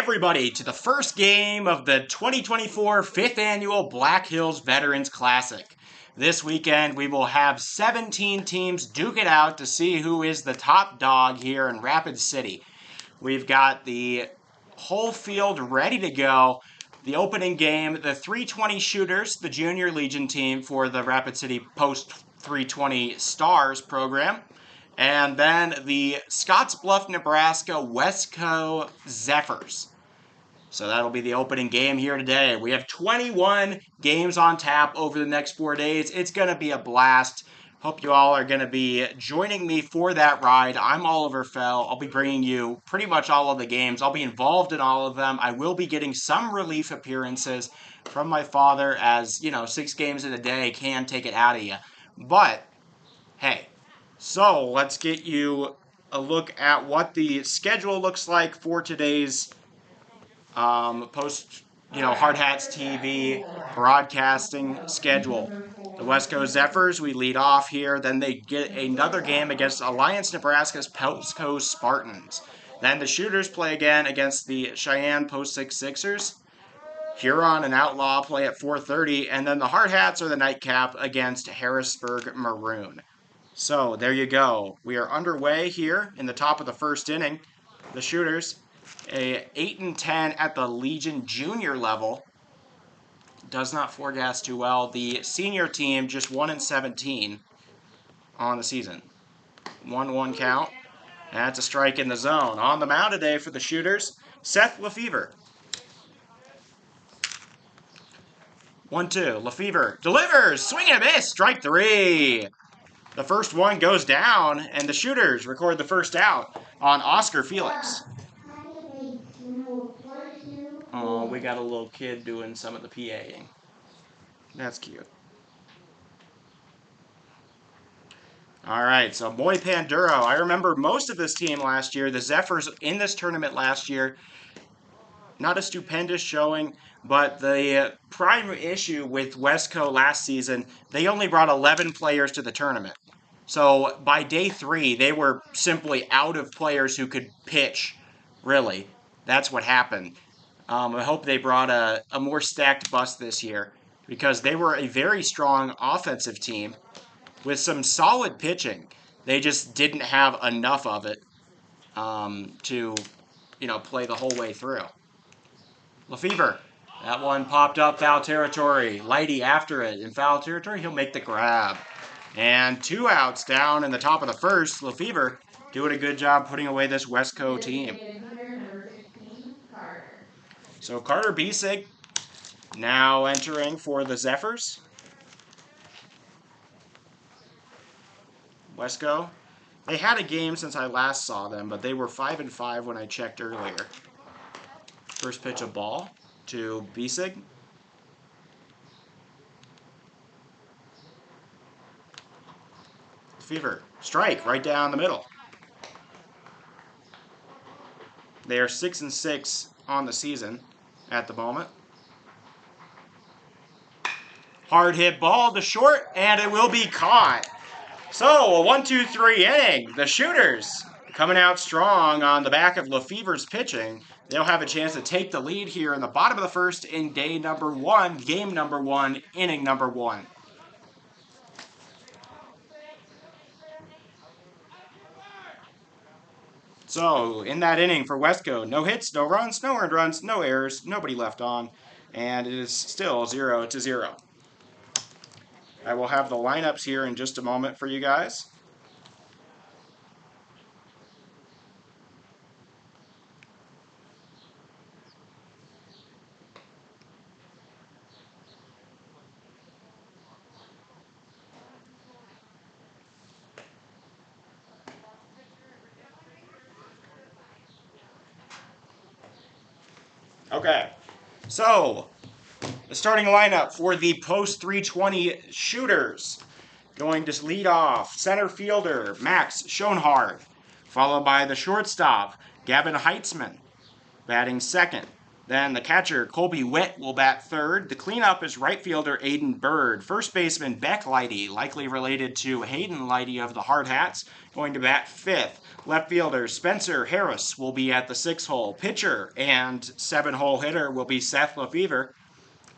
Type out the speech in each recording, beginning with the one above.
everybody to the first game of the 2024 5th Annual Black Hills Veterans Classic. This weekend, we will have 17 teams duke it out to see who is the top dog here in Rapid City. We've got the whole field ready to go. The opening game, the 320 Shooters, the Junior Legion team for the Rapid City Post 320 Stars program. And then the Scottsbluff, Nebraska Westco Zephyrs. So that'll be the opening game here today. We have 21 games on tap over the next 4 days. It's going to be a blast. Hope you all are going to be joining me for that ride. I'm Oliver Fell. I'll be bringing you pretty much all of the games. I'll be involved in all of them. I will be getting some relief appearances from my father, as, 6 games in a day can take it out of you. But, hey, so let's get you a look at what the schedule looks like for today's post, Hard Hats TV broadcasting schedule. The Westco Zephyrs, we lead off here. Then they get another game against Alliance Nebraska's Westco Spartans. Then the Shooters play again against the Cheyenne Post 6 Sixers. Huron and Outlaw play at 4:30, and then the Hard Hats are the nightcap against Harrisburg Maroon. So there you go. We are underway here in the top of the first inning. The Shooters, 8-10 at the Legion Junior level. Does not foregas too well. The senior team just 1-17 on the season. 1-1 count. That's a strike in the zone. On the mound today for the Shooters, Seth Lefevre. 1-2. Lefevre delivers. Swing and a miss. Strike 3. The first one goes down, and the Shooters record the first out on Oscar Felix. Oh, we got a little kid doing some of the PAing. That's cute. All right, so Moy Panduro. I remember most of this team last year. The Zephyrs in this tournament last year. Not a stupendous showing, but the prime issue with Westco last season, they only brought 11 players to the tournament. So by day 3, they were simply out of players who could pitch, really. That's what happened. I hope they brought a more stacked bus this year, because they were a very strong offensive team with some solid pitching. They just didn't have enough of it to, play the whole way through. Lefevre, that one popped up foul territory. Lighty after it in foul territory. He'll make the grab. And 2 outs down in the top of the first. Lefevre doing a good job putting away this Westco team. So Carter Bisig now entering for the Zephyrs. Westco, they had a game since I last saw them, but they were 5-5 when I checked earlier. First pitch of ball to Bisig. Lefevre, strike right down the middle. They are 6-6 on the season at the moment. Hard hit ball to short, and it will be caught. So, a 1-2-3 inning. The Shooters coming out strong on the back of Lefevre's pitching. They'll have a chance to take the lead here in the bottom of the first in day number 1, game number 1, inning number 1. So, in that inning for Westco, no hits, no runs, no earned runs, no errors, nobody left on, and it is still 0-0. I will have the lineups here in just a moment for you guys. Okay, so the starting lineup for the Post 320 Shooters. Going to lead off, center fielder Max Schoenhardt, followed by the shortstop Gavin Heitzman. Batting second, Then the catcher, Colby Witt, will bat third. The cleanup is right fielder Aiden Bird. First baseman, Beck Lighty, likely related to Hayden Lighty of the Hard Hats, going to bat fifth. Left fielder Spencer Harris will be at the 6-hole. Pitcher and 7-hole hitter will be Seth Lefevre.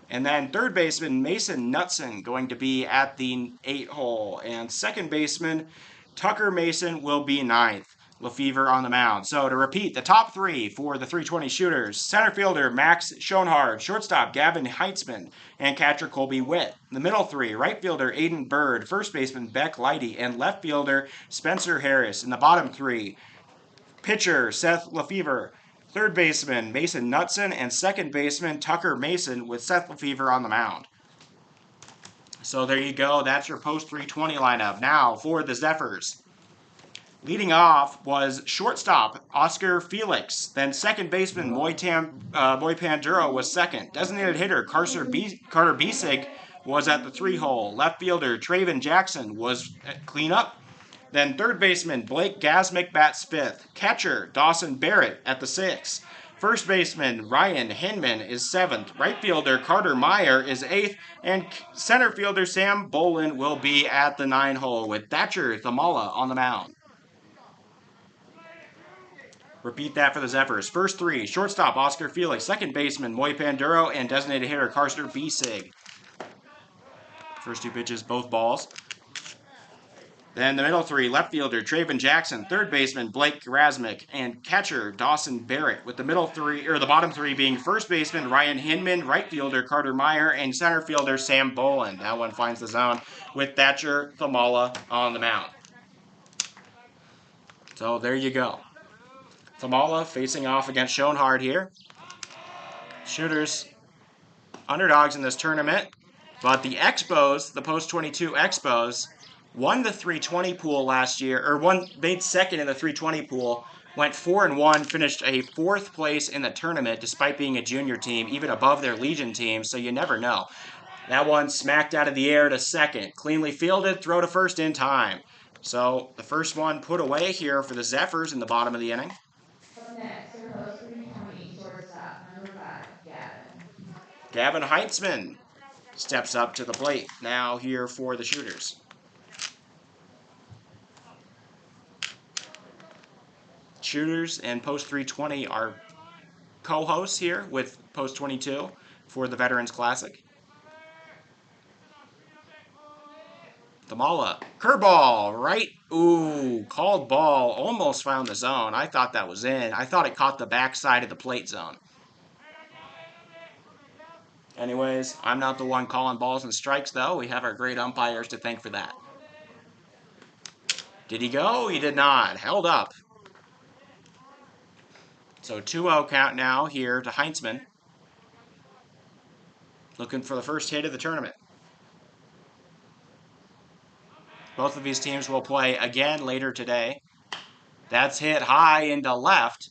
And then third baseman Mason Knutson going to be at the 8-hole. And second baseman Tucker Mason will be ninth. Lefevre on the mound. So to repeat, the top three for the 320 shooters: center fielder Max Schoenhardt, shortstop Gavin Heitzman, and catcher Colby Witt. The middle three: right fielder Aiden Bird, first baseman Beck Lighty, and left fielder Spencer Harris. In the bottom three: pitcher Seth Lefevre, third baseman Mason Knutson, and second baseman Tucker Mason, with Seth Lefevre on the mound. So there you go. That's your post 320 lineup. Now for the Zephyrs. Leading off was shortstop Oscar Felix. Then second baseman Moy Panduro was second. Designated hitter Carter Biesig was at the 3-hole. Left fielder Traven Jackson was at cleanup. Then third baseman Blake Gasmick bats fifth. Catcher Dawson Barrett at the 6th. First baseman Ryan Hinman is 7th. Right fielder Carter Meyer is 8th. And center fielder Sam Boland will be at the 9-hole with Thatcher Thamala on the mound. Repeat that for the Zephyrs. First three: shortstop Oscar Felix, second baseman Moy Panduro, and designated hitter Carter Biesig. First two pitches, both balls. Then the middle three: left fielder Traven Jackson, third baseman Blake Grasmick, and catcher Dawson Barrett, with the bottom three being first baseman Ryan Hinman, right fielder Carter Meyer, and center fielder Sam Boland. That one finds the zone with Thatcher Thamala on the mound. So there you go. Thamala facing off against Schoenhardt here. Shooters, underdogs in this tournament, but the Expos, the post-22 Expos, won the 320 pool last year, made second in the 320 pool, went 4-1, finished a 4th place in the tournament despite being a junior team, even above their Legion team, so you never know. That one smacked out of the air to second, cleanly fielded, throw to first in time. So the first one put away here for the Zephyrs in the bottom of the inning. Next, your host 320, shortstop, number 5, Gavin. Gavin Heitzman steps up to the plate now here for the shooters. Shooters and Post 320 are co-hosts here with Post 22 for the Veterans Classic. Thamala, curveball, right? Ooh, called ball, almost found the zone. I thought that was in. I thought it caught the backside of the plate zone. Anyways, I'm not the one calling balls and strikes, though. We have our great umpires to thank for that. Did he go? He did not. Held up. So 2-0 count now here to Heitzman. Looking for the first hit of the tournament. Both of these teams will play again later today. That's hit high into left.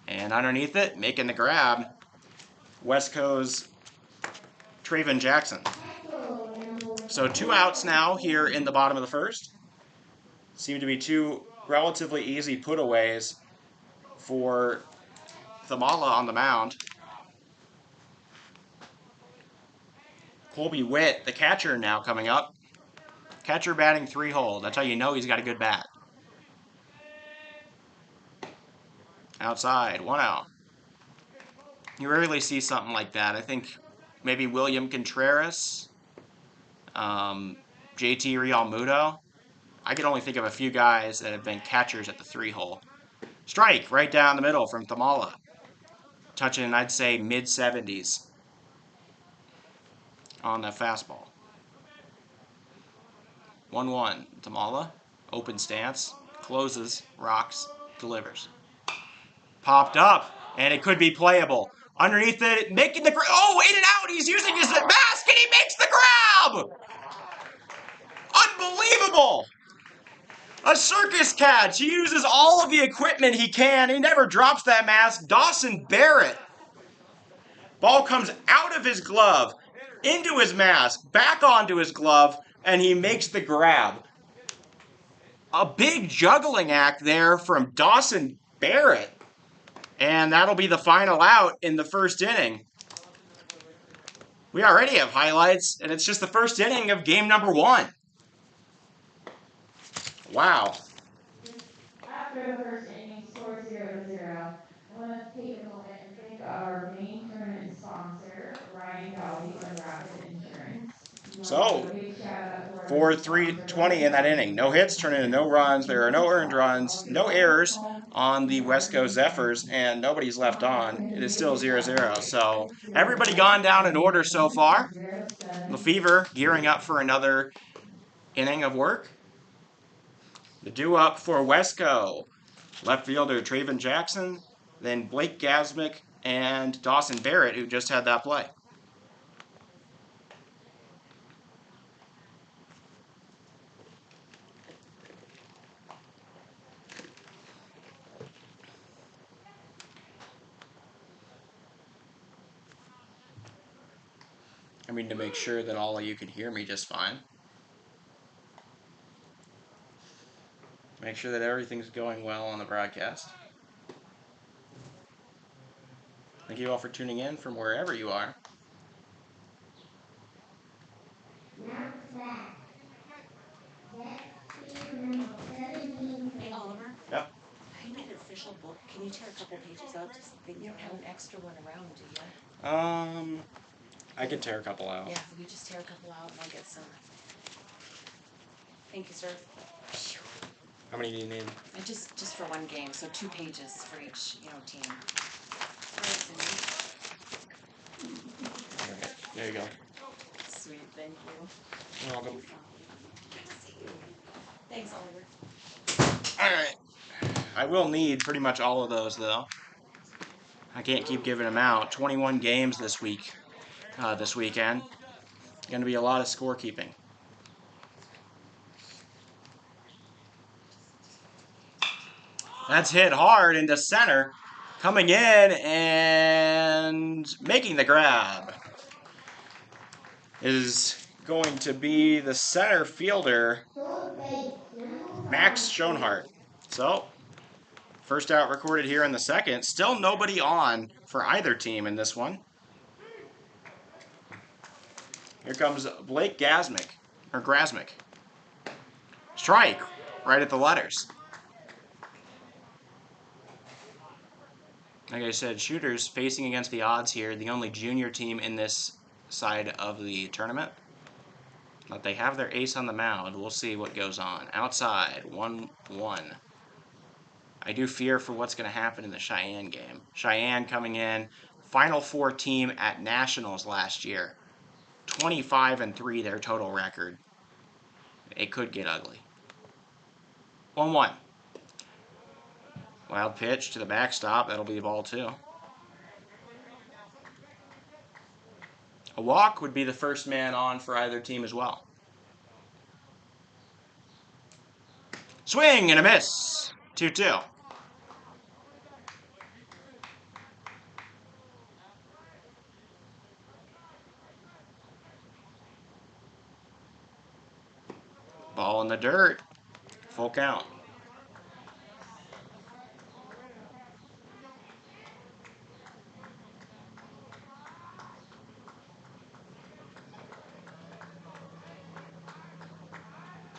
And underneath it, making the grab, Westco's Traven Jackson. So 2 outs now here in the bottom of the first. Seem to be 2 relatively easy putaways for Thamala on the mound. Colby Witt, the catcher, now coming up. Catcher batting 3-hole. That's how you know he's got a good bat. Outside, 1 out. You rarely see something like that. I think maybe William Contreras, JT Realmuto. I can only think of a few guys that have been catchers at the 3-hole. Strike right down the middle from Thamala. Touching, I'd say, mid-70s on that fastball. 1-1. Thamala, open stance, closes, rocks, delivers. Popped up, and it could be playable. Underneath it, making the grab. Oh, in and out. He's using his mask, and he makes the grab. Unbelievable. A circus catch. He uses all of the equipment he can. He never drops that mask. Dawson Barrett. Ball comes out of his glove, into his mask, back onto his glove, and he makes the grab. A big juggling act there from Dawson Barrett. And that'll be the final out in the first inning. We already have highlights, and it's just the first inning of game number 1. Wow. After the first inning, score 0-0. I want to take a moment and thank our main tournament sponsor, Ryan Dolly from Rapid Insurance. So, A big shout out to our 4-3-20 in that inning. No hits, turn into no runs. There are no earned runs, no errors on the Westco Zephyrs, and nobody's left on. It is still 0-0. So, everybody gone down in order so far. Lefevre gearing up for another inning of work. The due up for Westco. Left fielder Traven Jackson, then Blake Gasmick and Dawson Barrett, who just had that play. I mean, to make sure that all of you can hear me just fine. Make sure that everything's going well on the broadcast. Thank you all for tuning in from wherever you are. Hey, Oliver. Yep. I need an official book. Can you tear a couple pages out? Just you don't have an extra one around, do you? I could tear a couple out. Yeah, will you just tear a couple out and I'll get some. Thank you, sir. How many do you need? And just for one game, so 2 pages for each, team. Okay, there you go. Sweet, thank you. You're welcome. Good to see you. Thanks, Oliver. Alright. I will need pretty much all of those, though. I can't keep giving them out. 21 games this weekend. Going to be a lot of scorekeeping. That's hit hard into center. Coming in and making the grab is going to be the center fielder, Max Schoenhart. So, first out recorded here in the second. Still nobody on for either team in this one. Here comes Blake Grasmick. Strike right at the letters. Like I said, shooters facing against the odds here. The only junior team in this side of the tournament. But they have their ace on the mound. We'll see what goes on. Outside, 1-1. I do fear for what's going to happen in the Cheyenne game. Cheyenne coming in, Final Four team at Nationals last year. 25-3 their total record. It could get ugly. 1-1. Wild pitch to the backstop. That'll be the ball, too. A walk would be the first man on for either team as well. Swing and a miss. 2-2. Ball in the dirt. Full count.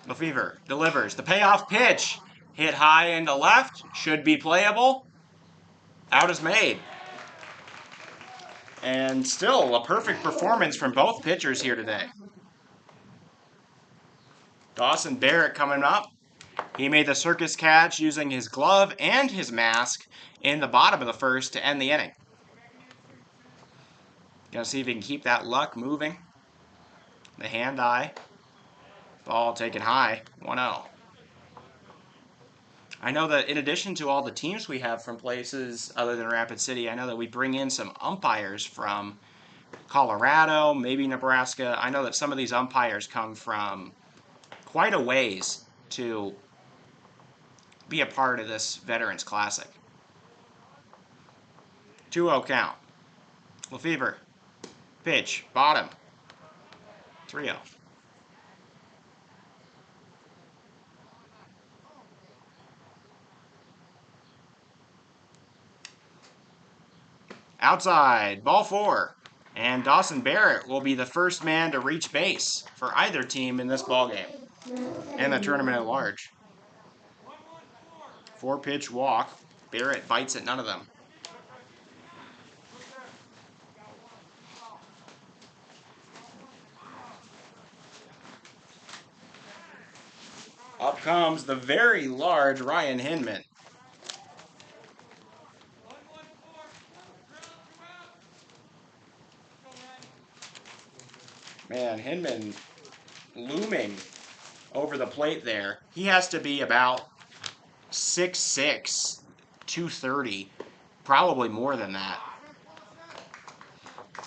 Lefevre delivers. The payoff pitch. Hit high into left. Should be playable. Out is made. And still a perfect performance from both pitchers here today. Dawson Barrett coming up. He made the circus catch using his glove and his mask in the bottom of the first to end the inning. Gonna see if he can keep that luck moving. The hand-eye. Ball taken high. 1-0. I know that in addition to all the teams we have from places other than Rapid City, I know that we bring in some umpires from Colorado, maybe Nebraska. I know that some of these umpires come from quite a ways to be a part of this Veterans Classic. 2-0 count. Lefevre. Pitch. Bottom. 3-0. Outside, ball 4. And Dawson Barrett will be the first man to reach base for either team in this ballgame and the tournament at large. 4-pitch walk. Barrett bites at none of them. Up comes the very large Ryan Hinman. Man, Hinman looming over the plate there. He has to be about 6'6", 230, probably more than that.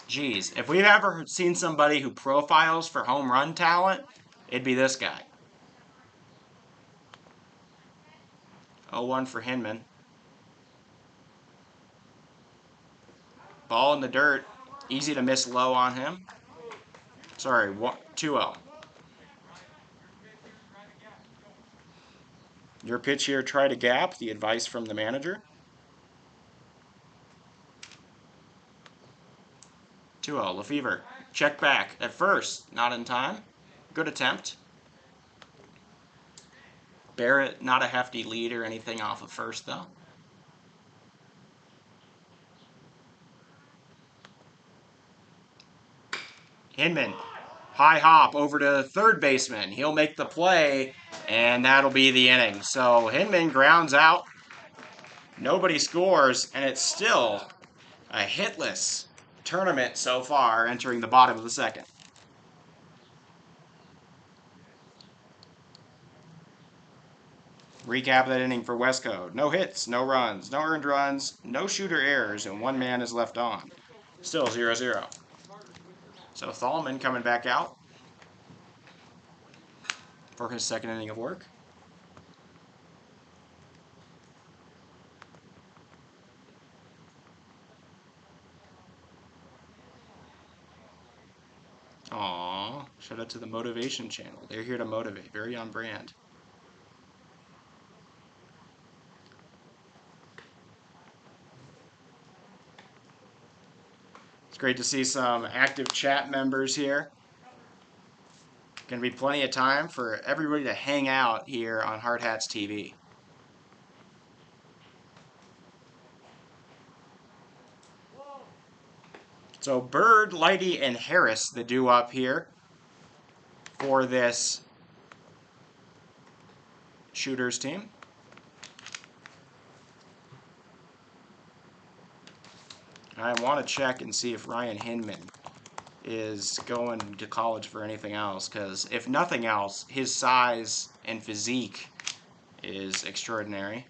Geez, if we've ever seen somebody who profiles for home run talent, it'd be this guy. 0-1 for Hinman. Ball in the dirt. Easy to miss low on him. Sorry, 2-0. Your pitch here, try to gap. The advice from the manager. 2-0, Lefevre. Check back at first. Not in time. Good attempt. Barrett, not a hefty lead or anything off of first, though. Hinman, high hop over to third baseman. He'll make the play, and that'll be the inning. So Hinman grounds out. Nobody scores, and it's still a hitless tournament so far, entering the bottom of the second. Recap that inning for Westco. No hits, no runs, no earned runs, no shooter errors, and one man is left on. Still 0-0. So Thalman coming back out for his second inning of work. Aww, shout out to the Motivation Channel. They're here to motivate, very on brand. It's great to see some active chat members here. Going to be plenty of time for everybody to hang out here on Hard Hats TV. So Bird, Lighty, and Harris, the due up here for this Shooters team. I want to check and see if Ryan Hinman is going to college for anything else, because if nothing else, his size and physique is extraordinary.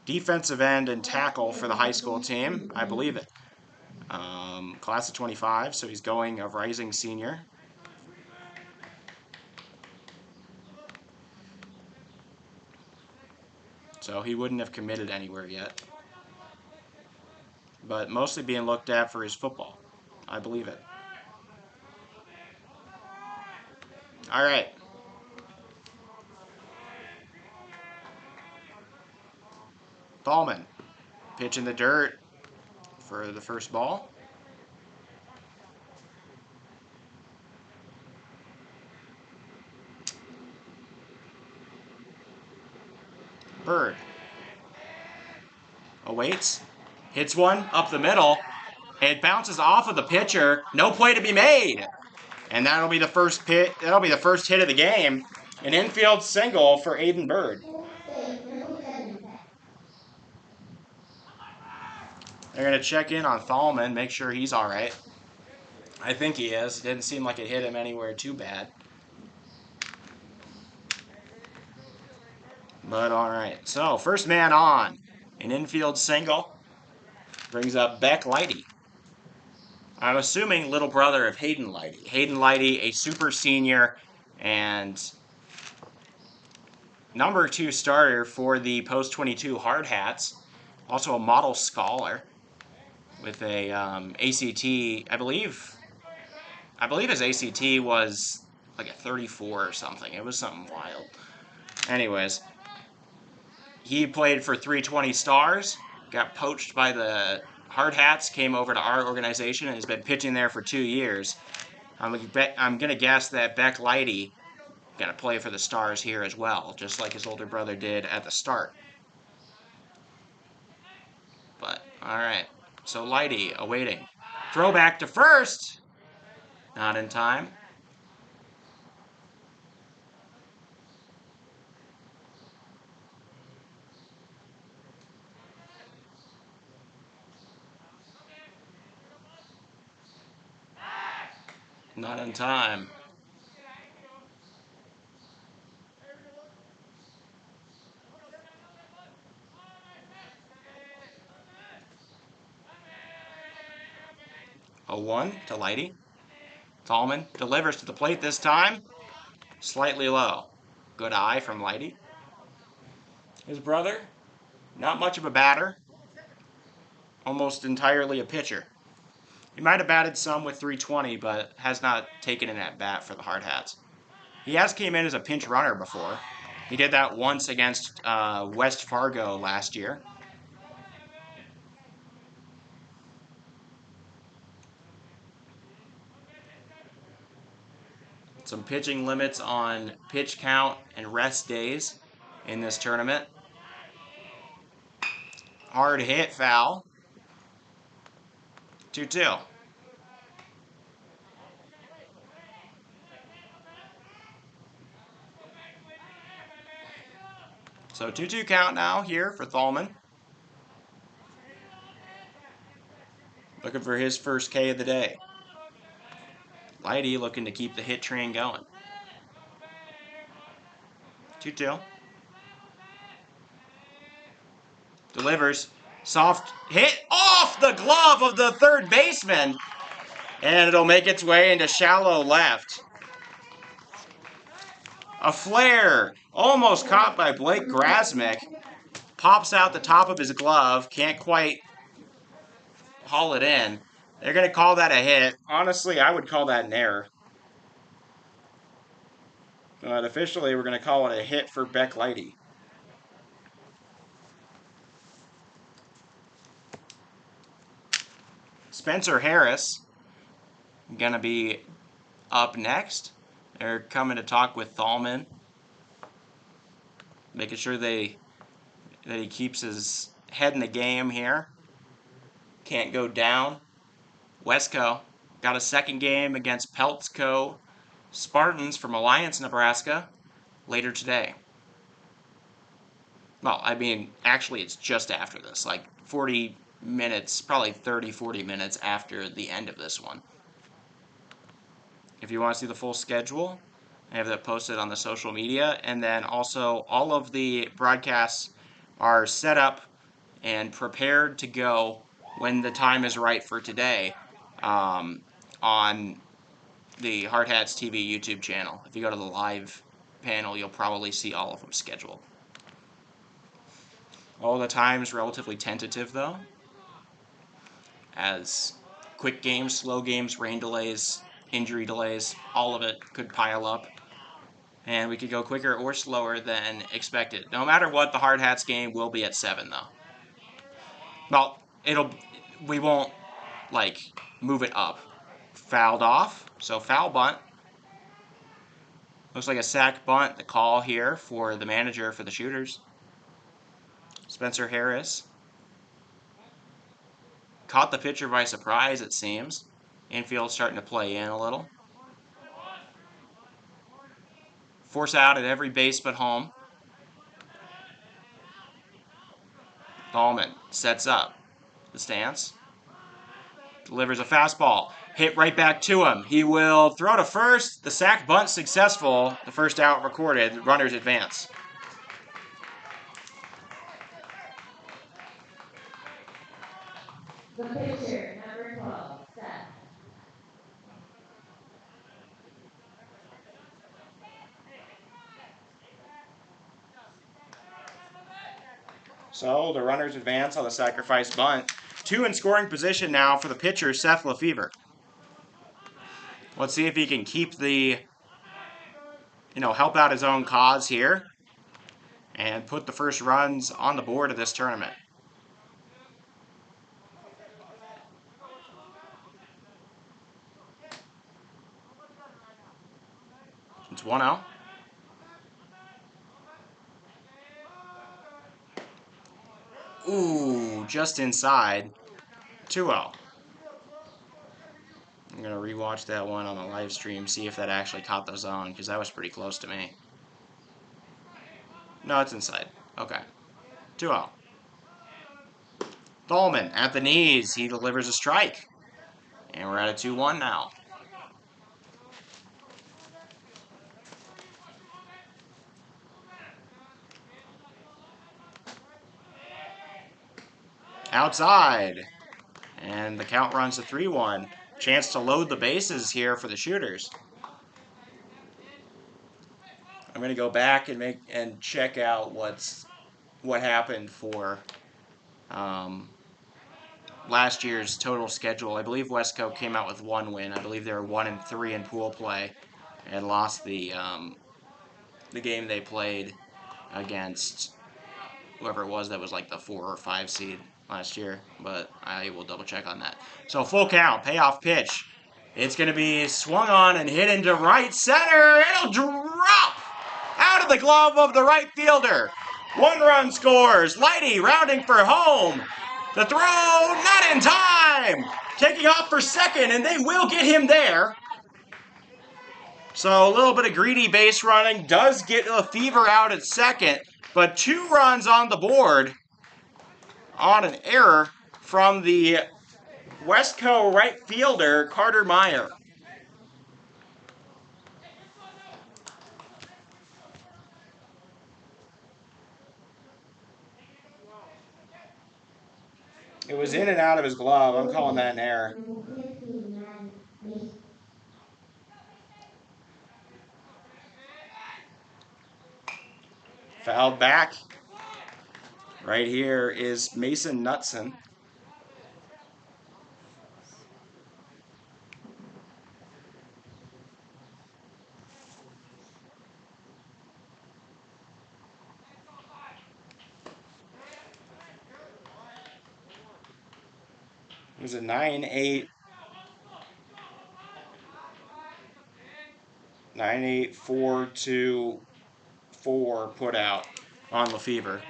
Defensive end and tackle for the high school team, I believe it. Class of 25, so he's going a rising senior. So he wouldn't have committed anywhere yet. But mostly being looked at for his football. I believe it. All right. Thalman, pitch in the dirt for the first ball. Bird awaits, hits one up the middle. It bounces off of the pitcher. No play to be made, and that'll be the first hit. That'll be the first hit of the game. An infield single for Aiden Bird. They're going to check in on Thalman, make sure he's all right. I think he is. It didn't seem like it hit him anywhere too bad. But all right. So first man on. An infield single. Brings up Beck Lighty. I'm assuming little brother of Hayden Lighty. Hayden Lighty, a super senior and number 2 starter for the Post-22 Hard Hats. Also a model scholar with a ACT, I believe his ACT was like a 34 or something. It was something wild. Anyways, he played for 320 Stars, got poached by the Hard Hats, came over to our organization, and has been pitching there for 2 years. I'm going to guess that Beck Lighty going to play for the Stars here as well, just like his older brother did at the start. But, all right. So Lighty awaiting. Throwback to first. Not in time. Not in time. A 1 to Lighty. Tallman delivers to the plate this time. Slightly low. Good eye from Lighty. His brother, not much of a batter. Almost entirely a pitcher. He might have batted some with 320, but has not taken an at-bat for the Hard Hats. He has came in as a pinch runner before. He did that once against West Fargo last year. Some pitching limits on pitch count and rest days in this tournament. Hard hit, foul. 2-2. So 2-2 count now here for Thalman. Looking for his first K of the day. Lighty looking to keep the hit train going. 2-2. Delivers. Soft hit off the glove of the third baseman. And it'll make its way into shallow left. A flare. Almost caught by Blake Grasmick. Pops out the top of his glove. Can't quite haul it in. They're going to call that a hit. Honestly, I would call that an error. But officially, we're going to call it a hit for Beck Lighty. Spencer Harris going to be up next. They're coming to talk with Thalman, making sure that he keeps his head in the game here. Can't go down. Westco got a second game against Peltzco Spartans from Alliance, Nebraska later today. Well, I mean, actually it's just after this, like 40 minutes, probably 30, 40 minutes after the end of this one. If you want to see the full schedule, I have that posted on the social media. And then also all of the broadcasts are set up and prepared to go when the time is right for today on the Hard Hats TV YouTube channel. If you go to the live panel, you'll probably see all of them scheduled. All the times relatively tentative, though, as quick games, slow games, rain delays, injury delays, all of it could pile up, and we could go quicker or slower than expected. No matter what, the Hard Hats game will be at 7, though. Well, we won't, like, move it up. Fouled off, so foul bunt. Looks like a sack bunt, the call here for the manager for the Shooters. Spencer Harris caught the pitcher by surprise, it seems. Infield starting to play in a little. Force out at every base but home. Thalman sets up the stance. Delivers a fastball. Hit right back to him. He will throw to first. The sack bunt successful. The first out recorded. Runners advance. The pitcher, number 12, Seth. So the runners advance on the sacrifice bunt. 2 in scoring position now for the pitcher, Seth Lefevre. Let's see if he can keep the, help out his own cause here and put the first runs on the board of this tournament. It's 1-0. Ooh, just inside. 2-0. I'm going to rewatch that one on the live stream, see if that actually caught the zone, because that was pretty close to me. No, it's inside. Okay. 2-0. Tholman at the knees. He delivers a strike. And we're at a 2-1 now. Outside. And the count runs to 3-1. Chance to load the bases here for the shooters. I'm going to go back and check out what happened for last year's total schedule. I believe Westco came out with 1 win. I believe they were 1-3 in pool play and lost the game they played against whoever it was that was like the 4 or 5 seed last year, but I will double check on that. So full count, payoff pitch. It's going to be swung on and hit into right center. It'll drop out of the glove of the right fielder. 1 run scores. Lighty rounding for home. The throw, not in time. Taking off for second, and they will get him there. So a little bit of greedy base running does get Lefevre out at second, but 2 runs on the board on an error from the Westco right fielder, Carter Meyer. It was in and out of his glove. I'm calling that an error. Fouled back. Right here is Mason Knutson. It was a 9-8. 9-8, 4-2, 4 put out on Lefevre.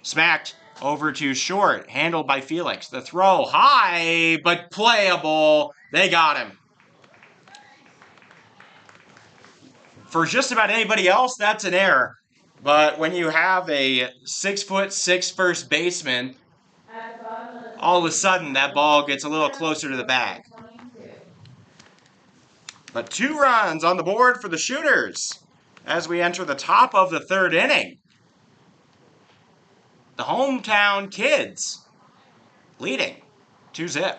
Smacked over to short, handled by Felix. The throw high, but playable. They got him. For just about anybody else, that's an error. But when you have a 6'6" first baseman, all of a sudden that ball gets a little closer to the bag. But 2 runs on the board for the shooters as we enter the top of the 3rd inning. The hometown kids leading 2-0.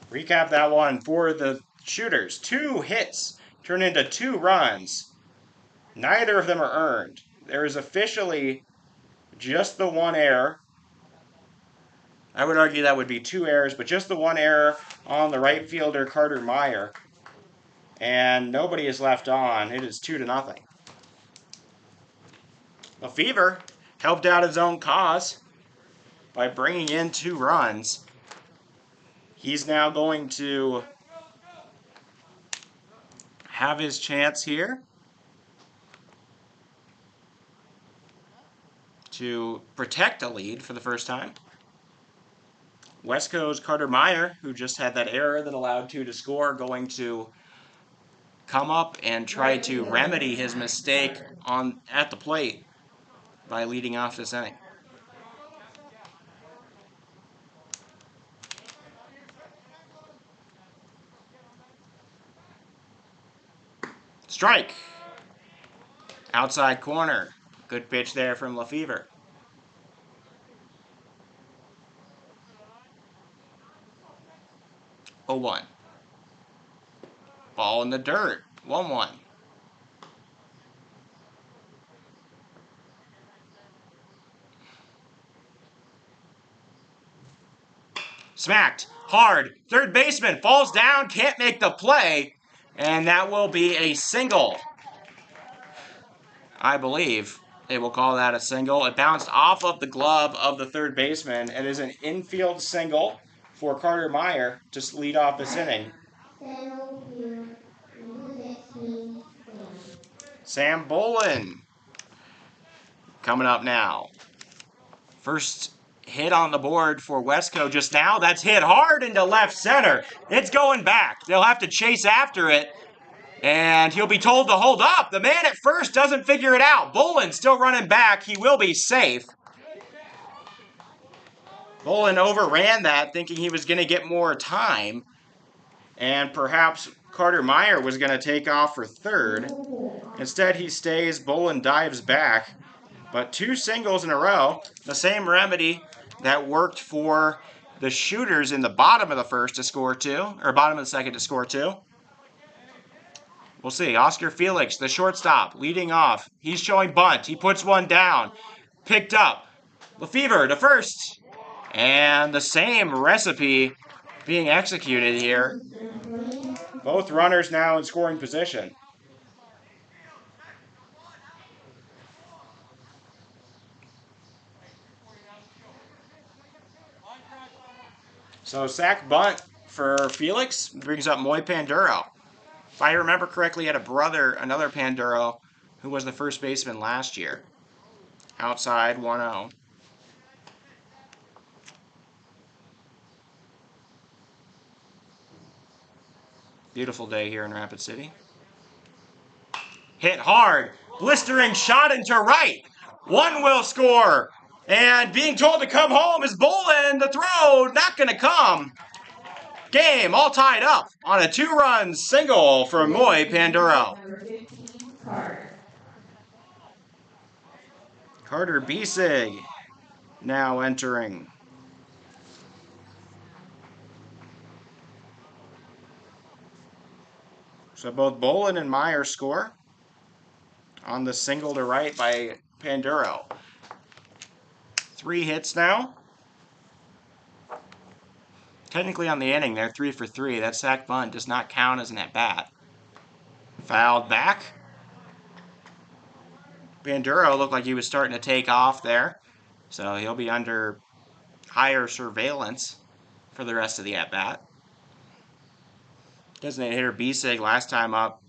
Recap that one for the shooters. 2 hits turn into 2 runs. Neither of them are earned. There is officially just the 1 error. I would argue that would be 2 errors, but just the 1 error on the right fielder, Carter Meyer. And nobody is left on. It is 2-0. Lefevre helped out his own cause by bringing in 2 runs. He's now going to have his chance here to protect a lead for the first time. Westco's Carter Meyer, who just had that error that allowed 2 to score, going to come up and try to remedy his mistake at the plate by leading off this inning. Strike. Outside corner. Good pitch there from Lefevre. Oh, 1. Ball in the dirt. 1-1. Smacked hard. Third baseman falls down, can't make the play, and that will be a single. I believe they will call that a single. It bounced off of the glove of the third baseman. It is an infield single for Carter Meyer to lead off this inning. Sam Bolin coming up now. First hit on the board for Westco just now. That's hit hard into left center. It's going back. They'll have to chase after it, and he'll be told to hold up. The man at first doesn't figure it out. Bolin still running back. He will be safe. Bolin overran that, thinking he was going to get more time, and perhaps Carter Meyer was going to take off for third. Instead, he stays. Bolin dives back. But two singles in a row, the same remedy that worked for the shooters in the bottom of the first to score two, or bottom of the second to score two. We'll see. Oscar Felix, the shortstop, leading off. He's showing bunt. He puts one down. Picked up. Lefevre to first. And the same recipe being executed here. Both runners now in scoring position. So sack bunt for Felix brings up Moy Panduro. If I remember correctly, he had a brother, another Panduro, who was the first baseman last year. Outside 1-0. Beautiful day here in Rapid City. Hit hard. Blistering shot into right. One will score. And being told to come home is Bolin. The throw not going to come. Game all tied up on a 2-run single from Moy Panduro. Carter Biesig now entering. So both Bolin and Meyer score on the single to right by Panduro. 3 hits now. Technically on the inning, they're 3 for 3. That sack bunt does not count as an at-bat. Fouled back. Panduro looked like he was starting to take off there, so he'll be under higher surveillance for the rest of the at-bat. Designated hitter Biesig last time up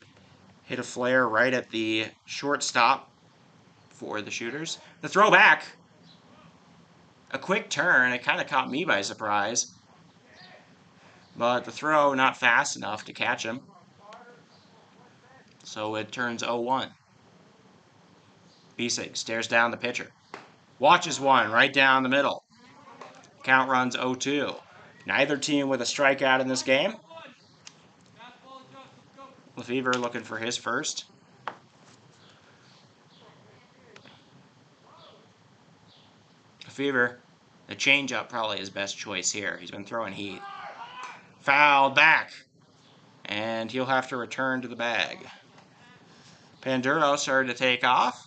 hit a flare right at the shortstop for the shooters. The throw back. A quick turn. It kind of caught me by surprise. But the throw not fast enough to catch him. So it turns 0-1. Biesig stares down the pitcher. Watches one right down the middle. Count runs 0-2. Neither team with a strikeout in this game. Lefevre looking for his first. Lefevre, the changeup probably his best choice here. He's been throwing heat. Fouled back. And he'll have to return to the bag. Panduro started to take off.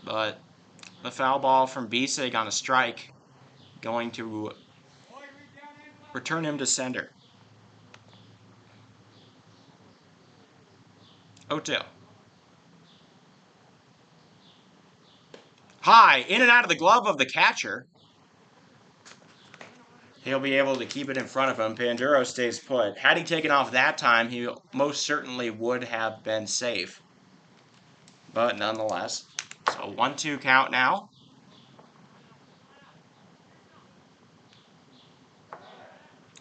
But the foul ball from Biesig on a strike going to return him to center. 0-2. High, in and out of the glove of the catcher. He'll be able to keep it in front of him. Panduro stays put. Had he taken off that time, he most certainly would have been safe. But nonetheless, so 1-2 count now.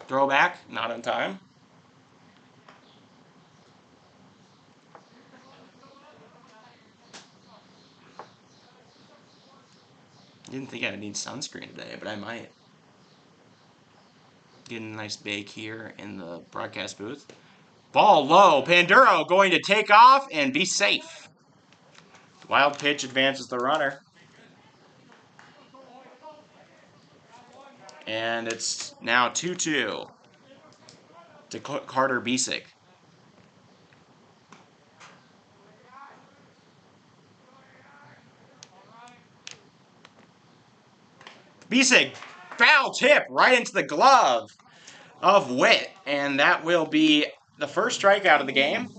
Throwback, not in time. Didn't think I'd need sunscreen today, but I might. Getting a nice bake here in the broadcast booth. Ball low. Panduro going to take off and be safe. Wild pitch advances the runner. And it's now 2-2 to Carter Biesig. Biesig Foul tip right into the glove of Witt, and that will be the first strikeout of the game.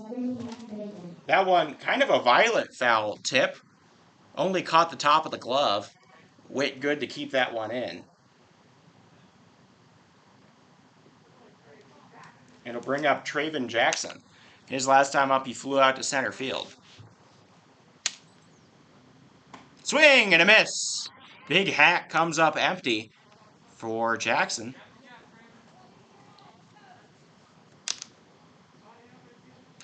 That one, kind of a violent foul tip. Only caught the top of the glove. Witt good to keep that one in. It'll bring up Traven Jackson. His last time up, he flew out to center field. Swing and a miss. Big hat comes up empty for Jackson.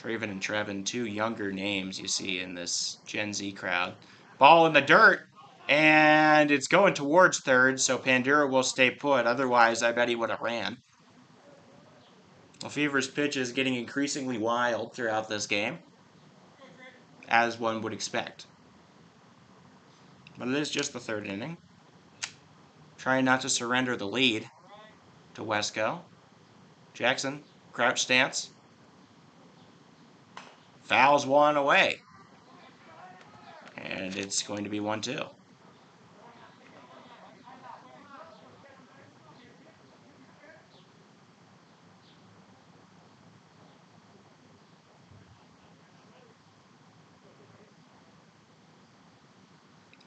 Traven and Trevin, two younger names you see in this Gen Z crowd. Ball in the dirt, and it's going towards third, so Pandura will stay put. Otherwise, I bet he would have ran. Lefevre's pitch is getting increasingly wild throughout this game, as one would expect. But it is just the third inning. Trying not to surrender the lead to Westco. Jackson, crouch stance. Fouls one away. And it's going to be 1-2.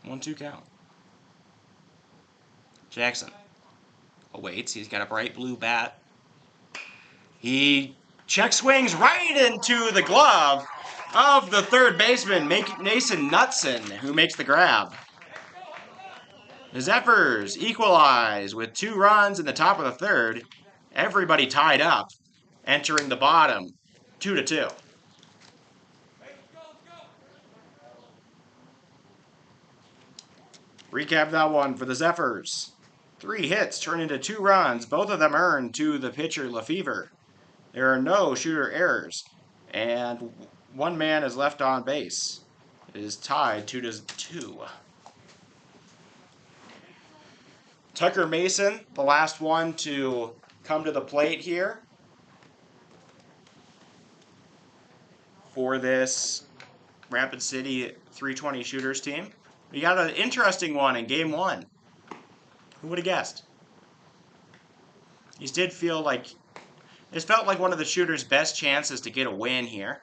One-two count. Jackson awaits. He's got a bright blue bat. He check swings right into the glove of the third baseman, Mason Knutson, who makes the grab. The Zephyrs equalize with 2 runs in the top of the third. Everybody tied up, entering the bottom, 2-2. Recap that one for the Zephyrs. 3 hits turn into 2 runs, both of them earned to the pitcher Lefevre. There are no shooter errors, and 1 man is left on base. It is tied 2-2. Tucker Mason, the last one to come to the plate here for this Rapid City 320 shooters team. We got an interesting one in game 1. Who would have guessed? These did feel like, this felt like one of the shooters' best chances to get a win here.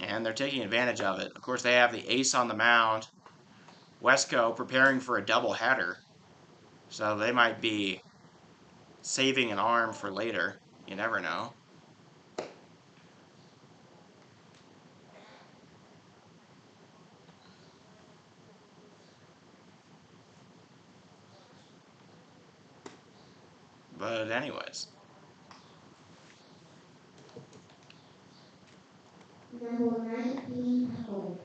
And they're taking advantage of it. Of course, they have the ace on the mound. Westco preparing for a doubleheader. So they might be saving an arm for later. You never know. But anyways. Number 19, hold.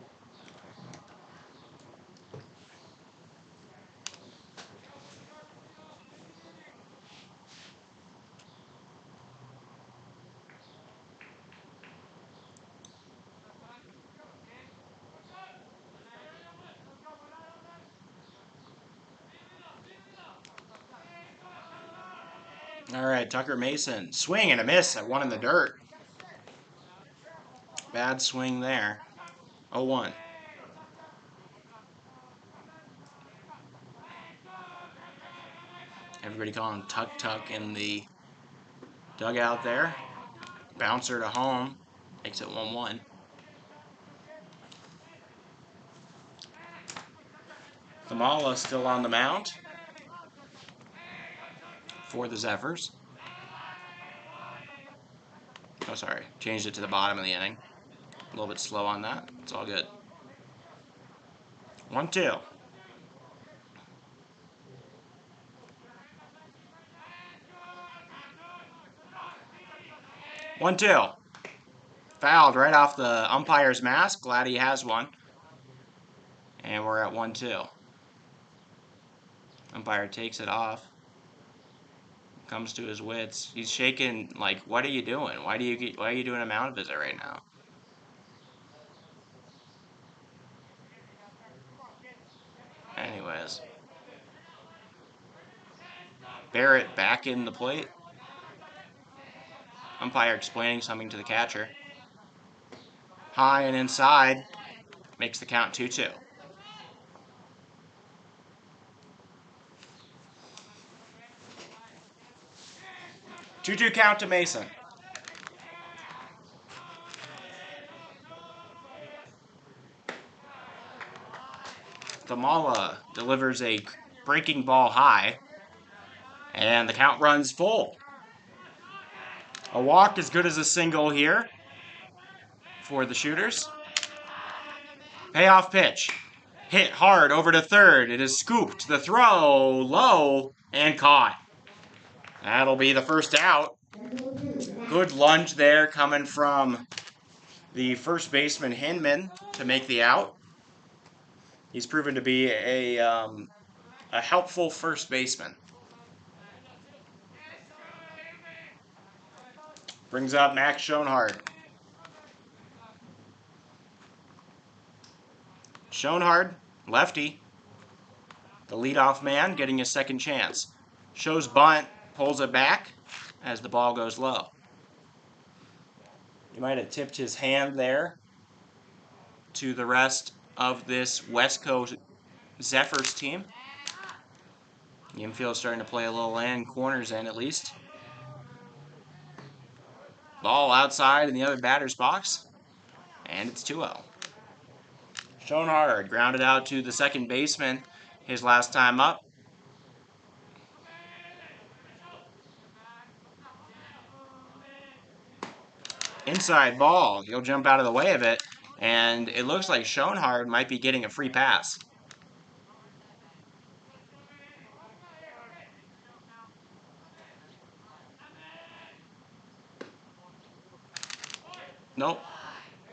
All right, Tucker Mason. Swing and a miss at 1 in the dirt. Bad swing there. 0-1. Everybody calling tuck in the dugout there. Bouncer to home. Makes it 1-1. Kamala still on the mound for the Zephyrs. Oh, sorry. Changed it to the bottom of the inning. A little bit slow on that. It's all good. 1-2. Fouled right off the umpire's mask. Glad he has one. And we're at 1-2. Umpire takes it off. Comes to his wits. He's shaking like, what are you doing? Why are you doing a mound visit right now? Anyways. Barrett back in the plate. Umpire explaining something to the catcher. High and inside. Makes the count 2-2. 2-2 count to Mason. Thamala delivers a breaking ball high, and the count runs full. A walk as good as a single here for the shooters. Payoff pitch. Hit hard over to third. It is scooped. The throw low and caught. That'll be the first out. Good lunge there coming from the first baseman Hinman to make the out. He's proven to be a helpful first baseman. Brings up Max Schoenhardt. Schoenhardt, lefty. The leadoff man getting a second chance. Shows bunt, pulls it back as the ball goes low. He might have tipped his hand there to the rest of this Westco Zephyrs team. The infield starting to play a little in, corners in at least. Ball outside in the other batter's box, and it's 2-0. Schoenhardt grounded out to the second baseman his last time up. Inside ball, he'll jump out of the way of it, and it looks like Schoenhardt might be getting a free pass. Nope.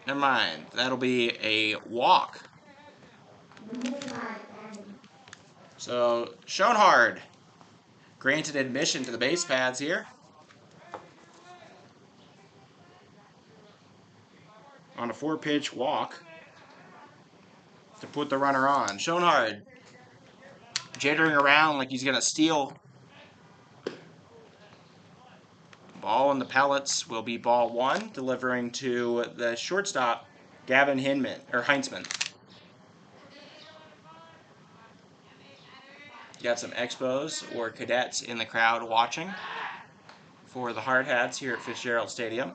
Never mind. That'll be a walk. So, Schoenhardt granted admission to the base paths here. On a 4-pitch walk to put the runner on. Schoenhardt jittering around like he's going to steal. Ball in the pellets will be ball 1, delivering to the shortstop, Gavin Heinzman. Got some expos or cadets in the crowd watching for the Hard Hats here at Fitzgerald Stadium.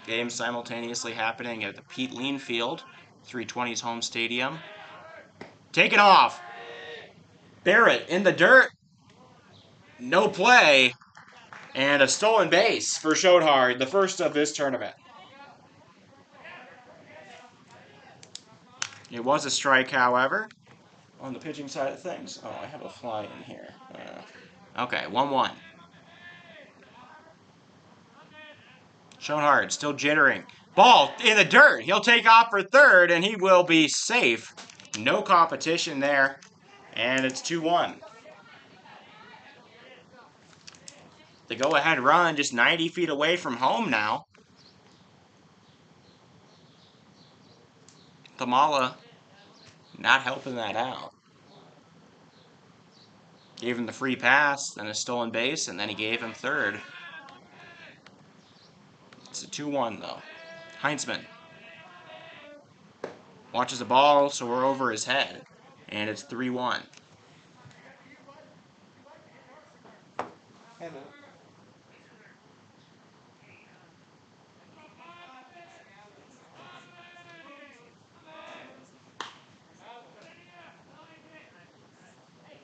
Game simultaneously happening at the Pete Lean Field, 320's home stadium. Taken off. Barrett in the dirt. No play. And a stolen base for Schoenhardt, the first of this tournament. It was a strike, however, on the pitching side of things. Oh, I have a fly in here. Okay, 1-1. Schoenhardt still jittering. Ball in the dirt. He'll take off for third, and he will be safe. No competition there, and it's 2-1. The go-ahead run just 90 feet away from home now. Thamala not helping that out. Gave him the free pass, then a stolen base, and then he gave him third. It's a 2-1 though. Heinzman watches the ball, so we're over his head, and it's 3-1.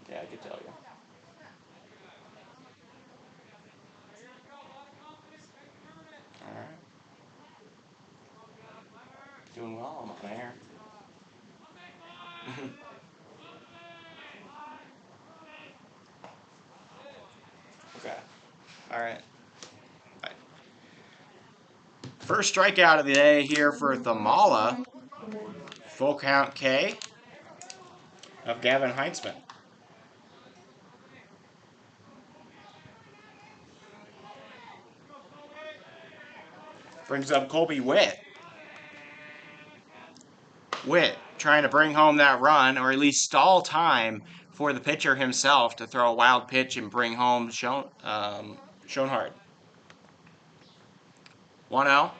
Yeah, I could tell you. Alright. Doing well, I'm on air. Okay. Alright. Bye. First strikeout of the day here for Thamala. Full count K of Gavin Heinzman. Brings up Colby Witt. Witt trying to bring home that run, or at least stall time for the pitcher himself to throw a wild pitch and bring home Schoenhardt. 1-0.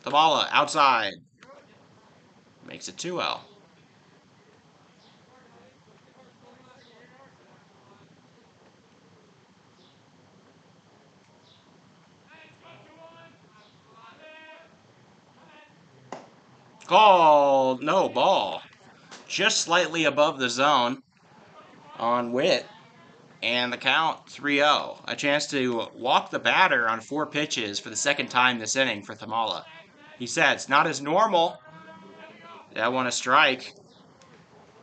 Thamala outside. Makes it 2-0. Called no ball. Just slightly above the zone on Witt. And the count 3-0. A chance to walk the batter on 4 pitches for the second time this inning for Thamala. He said it's not as normal. That one a strike.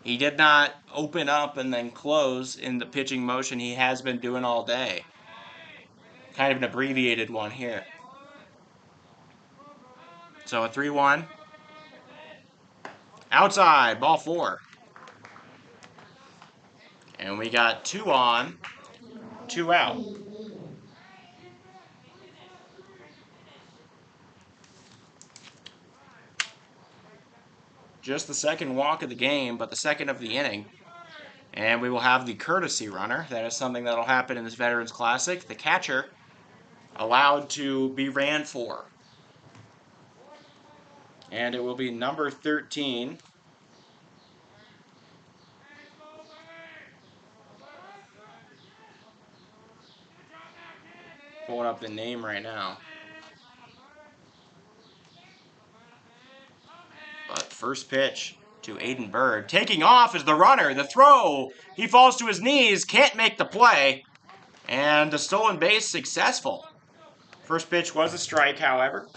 He did not open up and then close in the pitching motion he has been doing all day. Kind of an abbreviated one here. So a 3-1. Outside, ball 4. And we got 2 on, 2 out. Just the second walk of the game, but the second of the inning. And we will have the courtesy runner. That is something that will happen in this Veterans Classic. The catcher allowed to be ran for. And it will be number 13. Pulling up the name right now. But first pitch to Aiden Bird. Taking off is the runner. The throw. He falls to his knees. Can't make the play. And the stolen base successful. First pitch was a strike, however.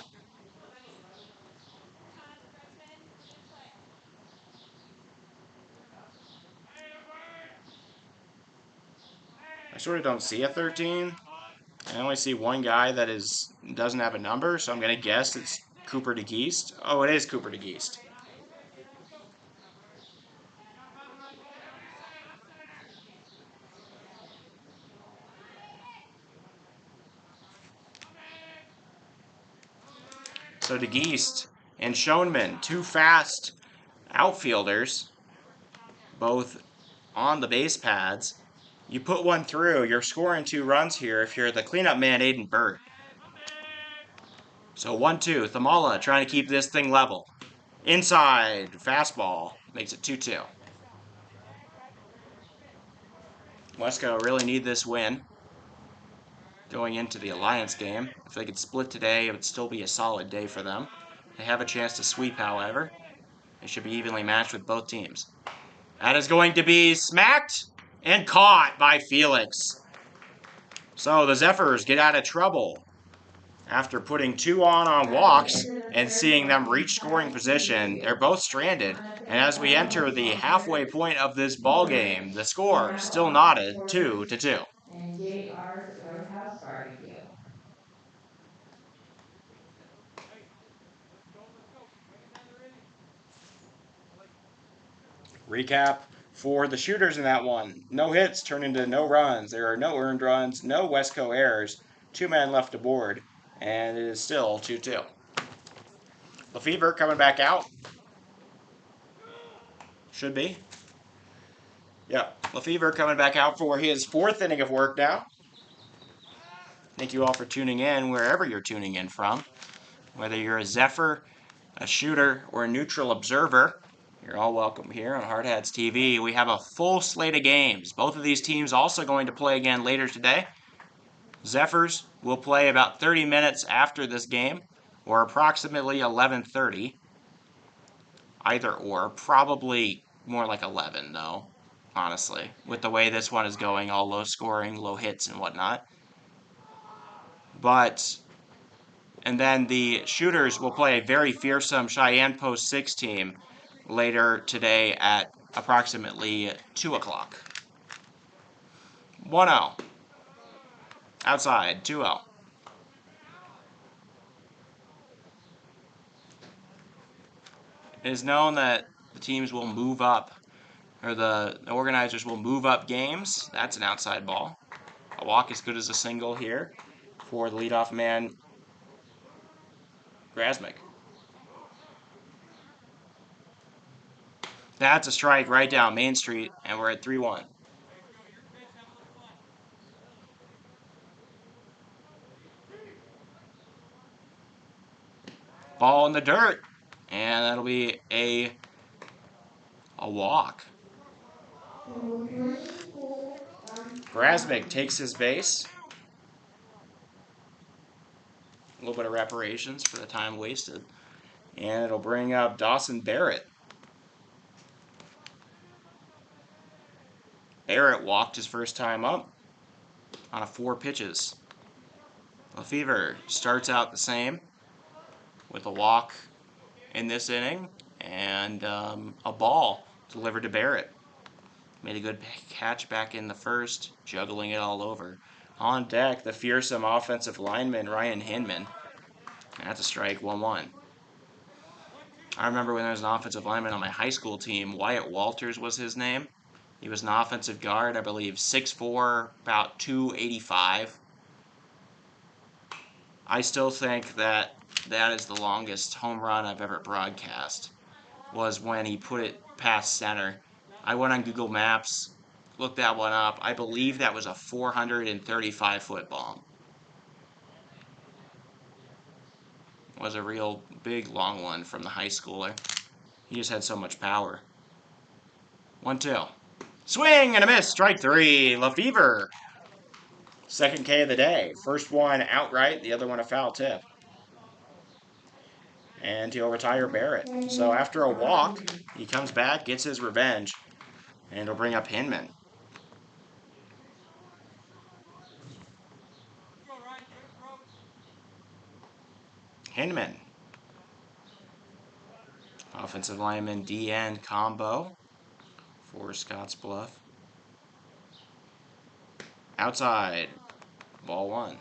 I sort of don't see a 13. I only see one guy that doesn't have a number, so I'm going to guess it's Cooper DeGeest. Oh, it is Cooper DeGeest. So DeGeest and Schoenman, 2 fast outfielders, both on the base pads. You put one through, you're scoring 2 runs here if you're the cleanup man, Aiden Bird. So 1-2, Thamala trying to keep this thing level. Inside, fastball, makes it 2-2. Wesco really need this win going into the Alliance game. If they could split today, it would still be a solid day for them. They have a chance to sweep, however. They should be evenly matched with both teams. That is going to be smacked and caught by Felix. So the Zephyrs get out of trouble after putting 2 on walks and seeing them reach scoring position. They're both stranded. And as we enter the halfway point of this ball game, the score still knotted 2-2. And JR's Roadhouse Barbecue. Recap for the shooters in that one. No hits turn into no runs. There are no earned runs, no Wesco errors. 2 men left aboard, and it is still 2-2. Lefevre coming back out. Should be. Yep, Lefevre coming back out for his 4th inning of work now. Thank you all for tuning in wherever you're tuning in from. Whether you're a Zephyr, a shooter, or a neutral observer, you're all welcome here on Hard Hats TV. We have a full slate of games. Both of these teams also going to play again later today. Zephyrs will play about 30 minutes after this game, or approximately 11:30. Either or, probably more like 11 though, honestly, with the way this one is going, all low scoring, low hits and whatnot. And then the shooters will play a very fearsome Cheyenne Post 6 team later today at approximately 2 o'clock. 1-0. Outside, 2-0. It is known that the teams will move up, or the organizers will move up games. That's an outside ball. A walk as good as a single here for the leadoff man, Grasmick. That's a strike right down Main Street, and we're at 3-1. Ball in the dirt. And that'll be a walk. Grasmick takes his base. A little bit of reparations for the time wasted. And it'll bring up Dawson Barrett. Barrett walked his first time up on 4 pitches. Lefevre starts out the same with a walk in this inning and a ball delivered to Barrett. Made a good catch back in the first, juggling it all over. On deck, the fearsome offensive lineman, Ryan Hinman. That's a strike, 1-1. I remember when there was an offensive lineman on my high school team, Wyatt Walters was his name. He was an offensive guard, I believe 6'4", about 285. I still think that is the longest home run I've ever broadcast, was when he put it past center. I went on Google Maps, looked that one up. I believe that was a 435-foot bomb. It was a real big, long one from the high schooler. He just had so much power. 1-2. Swing and a miss. Strike 3. Lefevre. Second K of the day. First one outright, the other one a foul tip. And he'll retire Barrett. So after a walk, he comes back, gets his revenge, and he'll bring up Hinman. Hinman. Offensive lineman DN combo for Scottsbluff. Outside. Ball 1.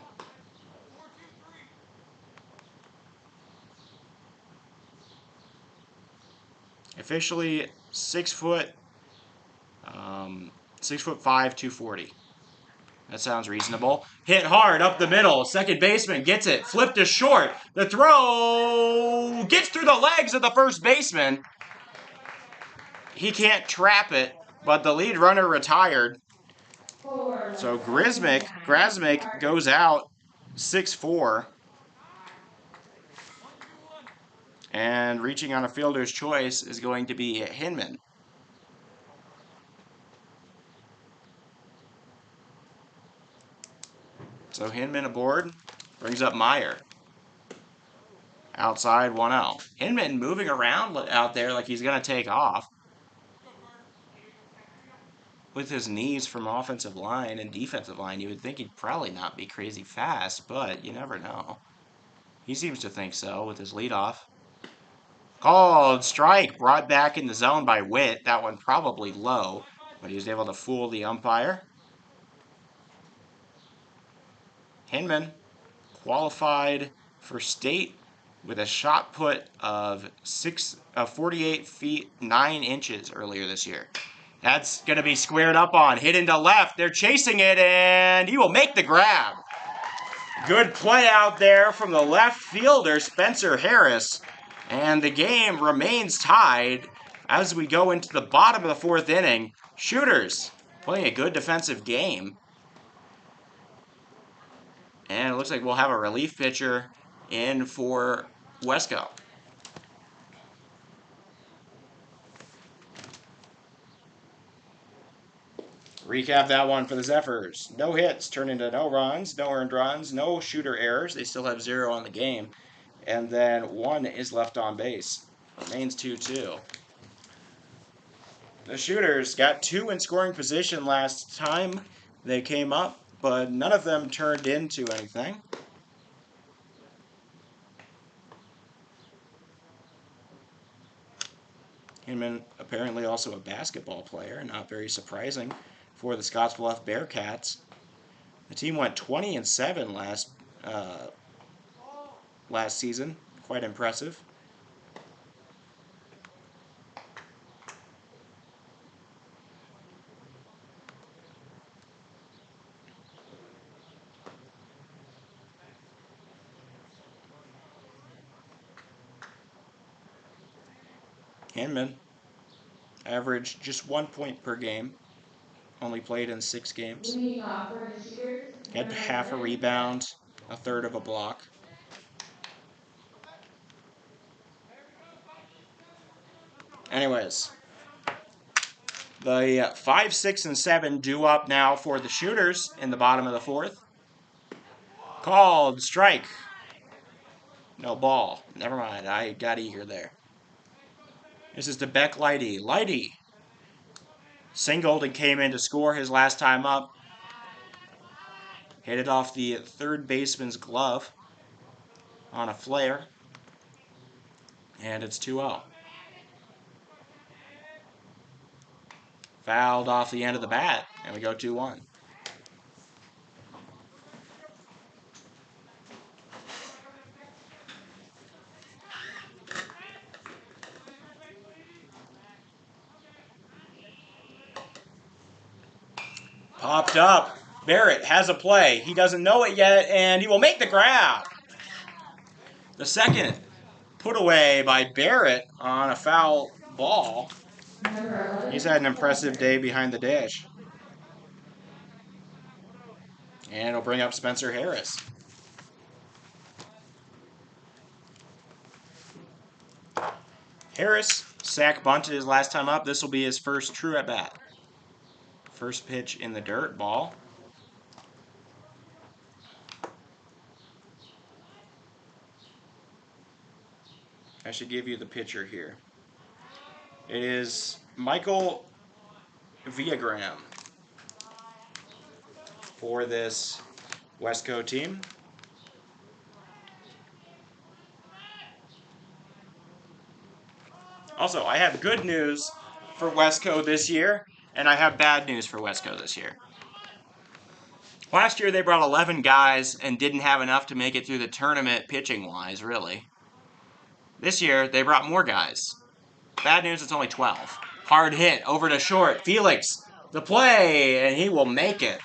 Officially 6 foot, 6'5", 240. That sounds reasonable. Hit hard up the middle. Second baseman gets it. Flipped to short. The throw gets through the legs of the first baseman. He can't trap it, but the lead runner retired. So Grasmick goes out 6-4. And reaching on a fielder's choice is going to be Hinman. So Hinman aboard, brings up Meyer. Outside 1-0. Hinman moving around out there like he's going to take off. With his knees from offensive line and defensive line, you would think he'd probably not be crazy fast, but you never know. He seems to think so with his leadoff. Called strike, brought back in the zone by Witt. That one probably low, but he was able to fool the umpire. Hinman qualified for state with a shot put of 48 feet 9 inches earlier this year. That's going to be squared up on, hit into left. They're chasing it, and he will make the grab. Good play out there from the left fielder, Spencer Harris. And the game remains tied as we go into the bottom of the 4th inning. Shooters playing a good defensive game. And it looks like we'll have a relief pitcher in for Westco. Recap that one for the Zephyrs. No hits turn into no runs, no earned runs, no shooter errors. They still have 0 on the game. And then 1 is left on base. Remains 2-2. The Shooters got 2 in scoring position last time they came up, but none of them turned into anything. Hinman apparently also a basketball player, not very surprising for the Scottsbluff Bearcats. The team went 20-7 last season. Quite impressive. Hinman averaged just 1 point per game. Only played in 6 games. Had half a rebound, a third of a block. Anyways, the 5, 6, and 7 due up now for the shooters in the bottom of the fourth. Called strike. No ball. Never mind. I got eager there. This is to Beck Lighty. Lighty singled and came in to score his last time up. Hit it off the third baseman's glove on a flare. And it's 2-0. Fouled off the end of the bat. And we go 2-1. Popped up. Barrett has a play. He doesn't know it yet, and he will make the grab. The second put away by Barrett on a foul ball. He's had an impressive day behind the dish. And it'll bring up Spencer Harris. Harris sack bunted his last time up. This will be his first true at bat. First pitch in the dirt, ball. I should give you the pitcher here. It is Michael Villagram for this Westco team. Also, I have good news for Westco this year, and I have bad news for Westco this year. Last year they brought 11 guys and didn't have enough to make it through the tournament pitching-wise, really. This year they brought more guys. Bad news, it's only 12. Hard hit, over to short. Felix, the play, and he will make it.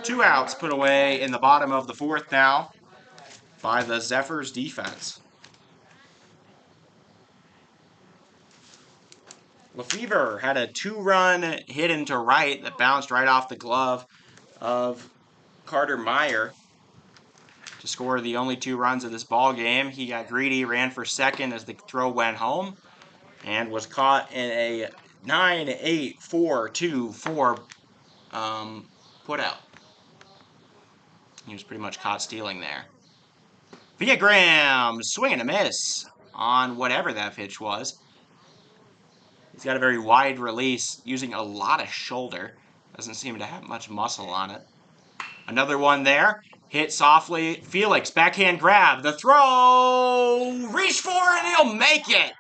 2 outs put away in the bottom of the fourth now by the Zephyrs defense. Lefevre had a 2-run hit into right that bounced right off the glove of Carter Meyer to score the only 2 runs of this ball game. He got greedy, ran for second as the throw went home, and was caught in a 9-8-4-2-4 put out. He was pretty much caught stealing there. Villagram, swing and a miss on whatever that pitch was. He's got a very wide release, using a lot of shoulder. Doesn't seem to have much muscle on it. Another one there. Hit softly. Felix, backhand grab. The throw. Reach for it, and he'll make it.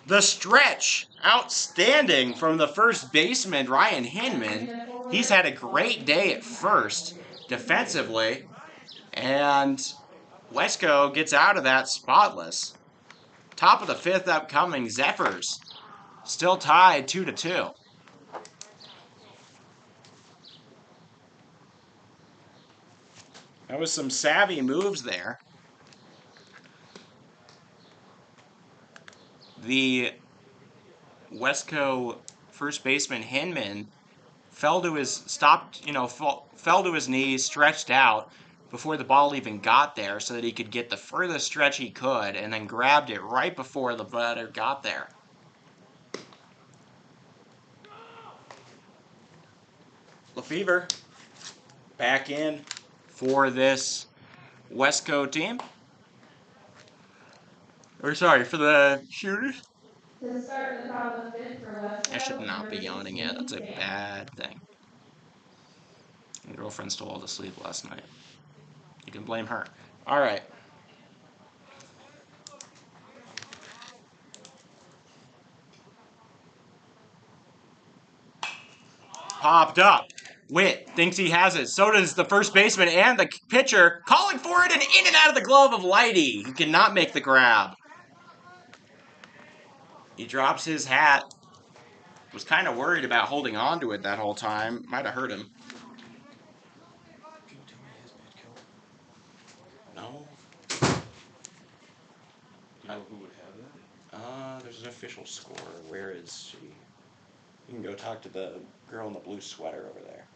The stretch. Outstanding from the first baseman, Ryan Hinman. He's had a great day at first, defensively. And Westco gets out of that spotless. Top of the fifth upcoming, Zephyrs. Still tied 2-2. That was some savvy moves there. The Westco first baseman Hinman fell to his knees, stretched out before the ball even got there so that he could get the furthest stretch he could, and then grabbed it right before the batter got there. Lefevre back in for this Westco team. Or sorry, for the shooters. To start the top of the fifth for Westco. I should not be yawning yet. That's a bad thing. My girlfriend stole all the sleep last night. You can blame her. All right. Popped up. Witt thinks he has it. So does the first baseman and the pitcher. Calling for it and in and out of the glove of Lighty. He cannot make the grab. He drops his hat. Was kind of worried about holding on to it that whole time. Might have hurt him. Can you tell me his pitch count? No. Do you know who would have that? There's an official score. Where is she? You can go talk to the girl in the blue sweater over there.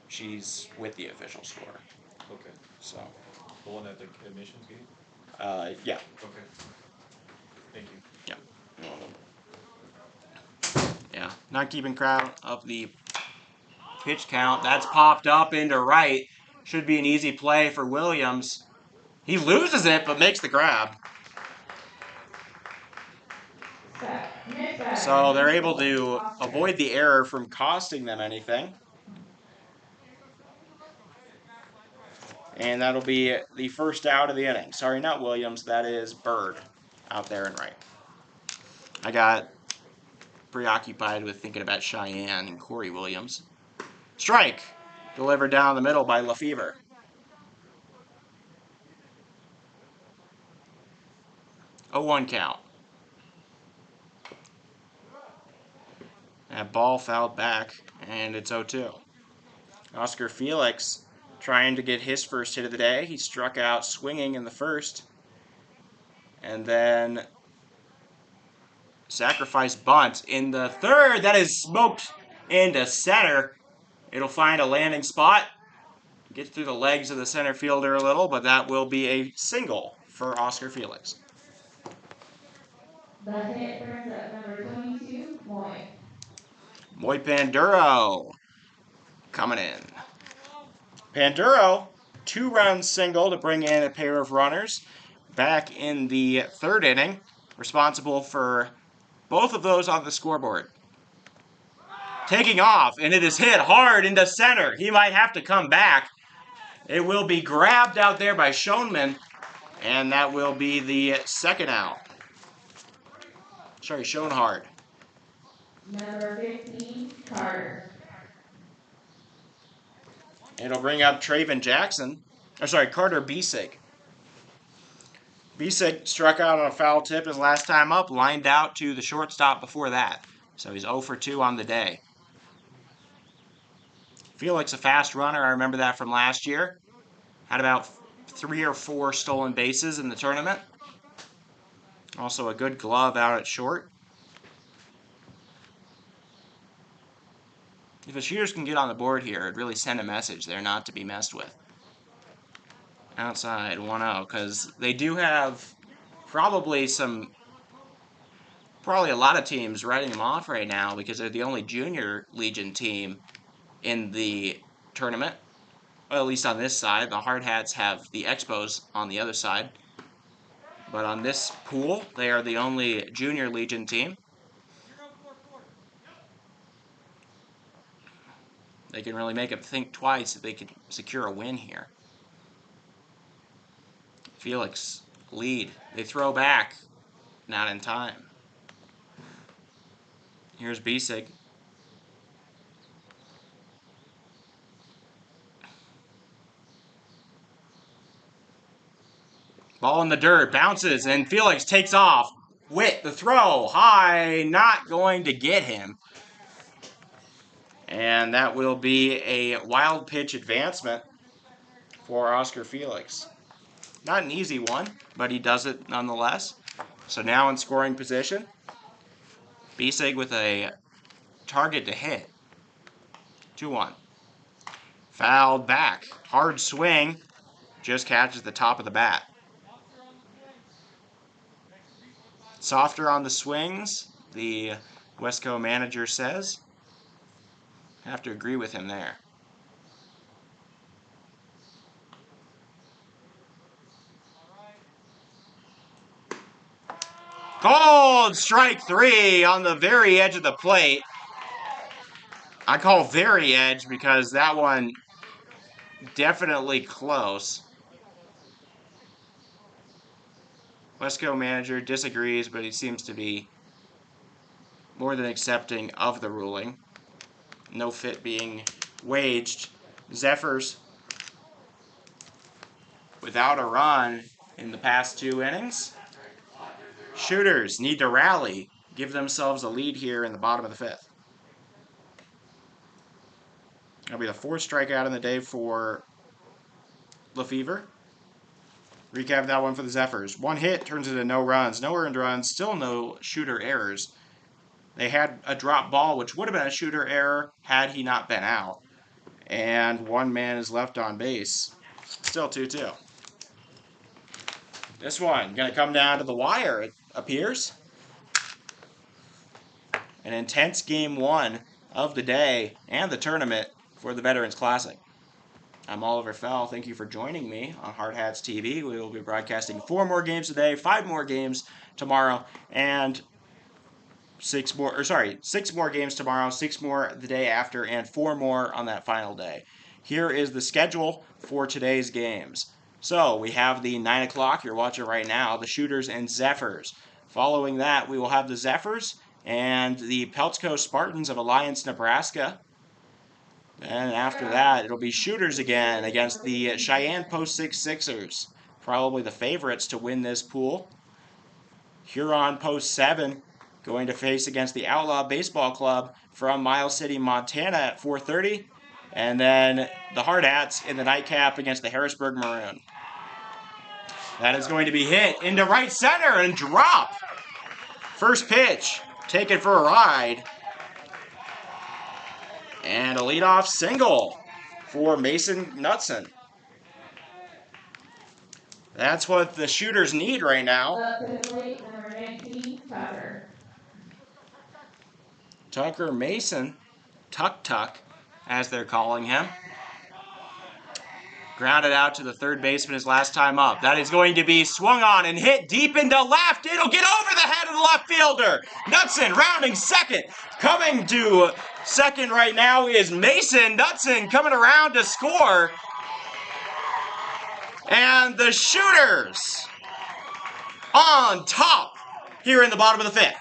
She's with the official score. Okay. So, The one at the admissions gate? Yeah. Okay. Thank you. Yeah. Not keeping count of the pitch count. That's popped up into right. Should be an easy play for Williams. He loses it, but makes the grab. So they're able to avoid the error from costing them anything. And that'll be the first out of the inning. Sorry, not Williams. That is Bird out there and right. I got preoccupied with thinking about Cheyenne and Corey Williams. Strike. Delivered down the middle by Lefevre. 0-1 count. That ball fouled back, and it's 0-2. Oscar Felix trying to get his first hit of the day. He struck out swinging in the first. And then sacrifice bunt in the third. That is smoked into center. It'll find a landing spot. Gets through the legs of the center fielder a little, but that will be a single for Oscar Felix. The hit brings up number 22, Moy. Moy Panduro coming in. Panduro, 2-run single to bring in a pair of runners back in the third inning, responsible for both of those on the scoreboard. Taking off, and it is hit hard into center. He might have to come back. It will be grabbed out there by Schoenman, and that will be the second out. Sorry, Schoenhard. Number 15, Carter. It'll bring up Traven Jackson. Carter Biesig. Biesig struck out on a foul tip his last time up, lined out to the shortstop before that. So he's 0 for 2 on the day. Felix, a fast runner. I remember that from last year. Had about 3 or 4 stolen bases in the tournament. Also a good glove out at short. If the shooters can get on the board here, it'd really send a message they're not to be messed with. Outside 1-0, because they do have probably a lot of teams writing them off right now because they're the only junior Legion team in the tournament. Well, at least on this side. The Hard Hats have the Expos on the other side. But on this pool, they are the only junior Legion team. They can really make them think twice if they can secure a win here. Felix, lead. They throw back. Not in time. Here's Biesig. Ball in the dirt, bounces, and Felix takes off. Witt, the throw, high, not going to get him. And that will be a wild pitch advancement for Oscar Felix. Not an easy one, but he does it nonetheless. So now in scoring position, Biesig with a target to hit. 2-1. Fouled back. Hard swing. Just catches the top of the bat. Softer on the swings, the Westco manager says. Have to agree with him there. Called strike 3 on the very edge of the plate. I call very edge because that one definitely close. Westco manager disagrees, but he seems to be more than accepting of the ruling. No fit being waged. Zephyrs without a run in the past 2 innings. Shooters need to rally, give themselves a lead here in the bottom of the 5th. That'll be the 4th strikeout in the day for Lefevre. Recap that one for the Zephyrs. 1 hit turns into no runs. No earned runs. Still no shooter errors. They had a drop ball, which would have been a shooter error had he not been out. And 1 man is left on base. Still 2-2. This one going to come down to the wire, it appears. An intense game 1 of the day and the tournament for the Veterans Classic. I'm Oliver Fell. Thank you for joining me on Hard Hats TV. We will be broadcasting 4 more games today, 5 more games tomorrow, and 6 more games tomorrow, 6 more the day after, and 4 more on that final day. Here is the schedule for today's games. So we have the 9 o'clock, you're watching right now, the Shooters and Zephyrs. Following that, we will have the Zephyrs and the Peltzco Spartans of Alliance, Nebraska. And after that, it'll be Shooters again against the Cheyenne Post 6 Sixers. Probably the favorites to win this pool. Huron Post 7 going to face against the Outlaw Baseball Club from Miles City, Montana at 4:30. And then the Hard Hats in the nightcap against the Harrisburg Maroon. That is going to be hit into right center and drop. First pitch, taken for a ride. And a leadoff single for Mason Knutson. That's what the Shooters need right now. Number 19, Tucker. Tucker Mason, Tuck, as they're calling him. Grounded out to the third baseman his last time up. That is going to be swung on and hit deep into left. It'll get over the head of the left fielder. Knutson rounding second. Coming to second right now is Mason Knutson coming around to score. And the Shooters on top here in the bottom of the 5th.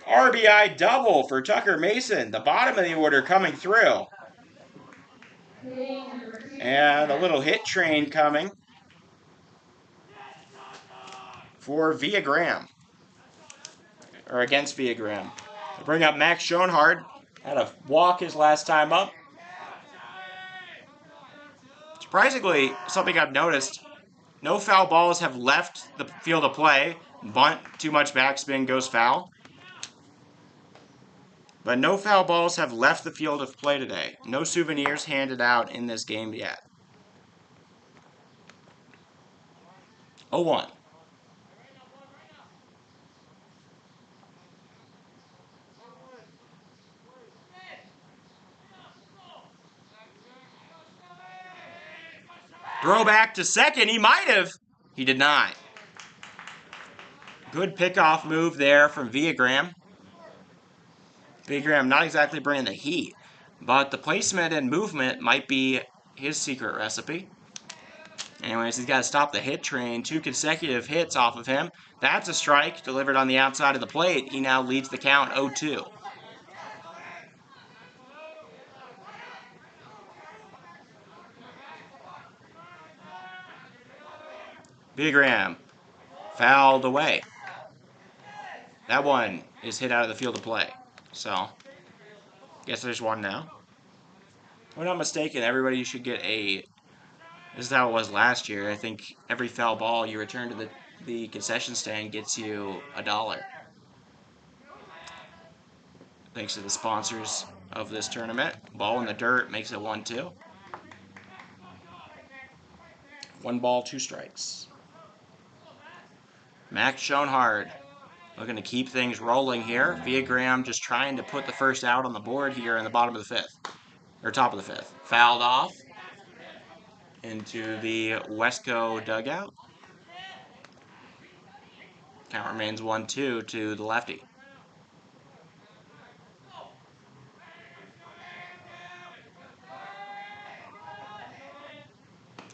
RBI double for Tucker Mason. The bottom of the order coming through. And a little hit train coming for Via Graham. Or against Via Graham. They bring up Max Schoenhardt. Had a walk his last time up. Surprisingly, something I've noticed, no foul balls have left the field of play. Bunt, too much backspin, goes foul. But no foul balls have left the field of play today. No souvenirs handed out in this game yet. 0-1. Throw back to second. He might have. He did not. Good pickoff move there from Via Graham. Via Graham not exactly bringing the heat, but the placement and movement might be his secret recipe. Anyways, he's got to stop the hit train. 2 consecutive hits off of him. That's a strike delivered on the outside of the plate. He now leads the count 0-2. Via Graham fouled away. That one is hit out of the field of play. So, guess there's one now. If I'm not mistaken, everybody should get a... This is how it was last year. I think every foul ball you return to the concession stand gets you $1. Thanks to the sponsors of this tournament. Ball in the dirt makes it 1-2. 1 ball, 2 strikes. Max Schoenhardt looking to keep things rolling here. Via Graham just trying to put the first out on the board here in the bottom of the 5th. Or top of the 5th. Fouled off into the Westco dugout. Count remains 1-2 to the lefty.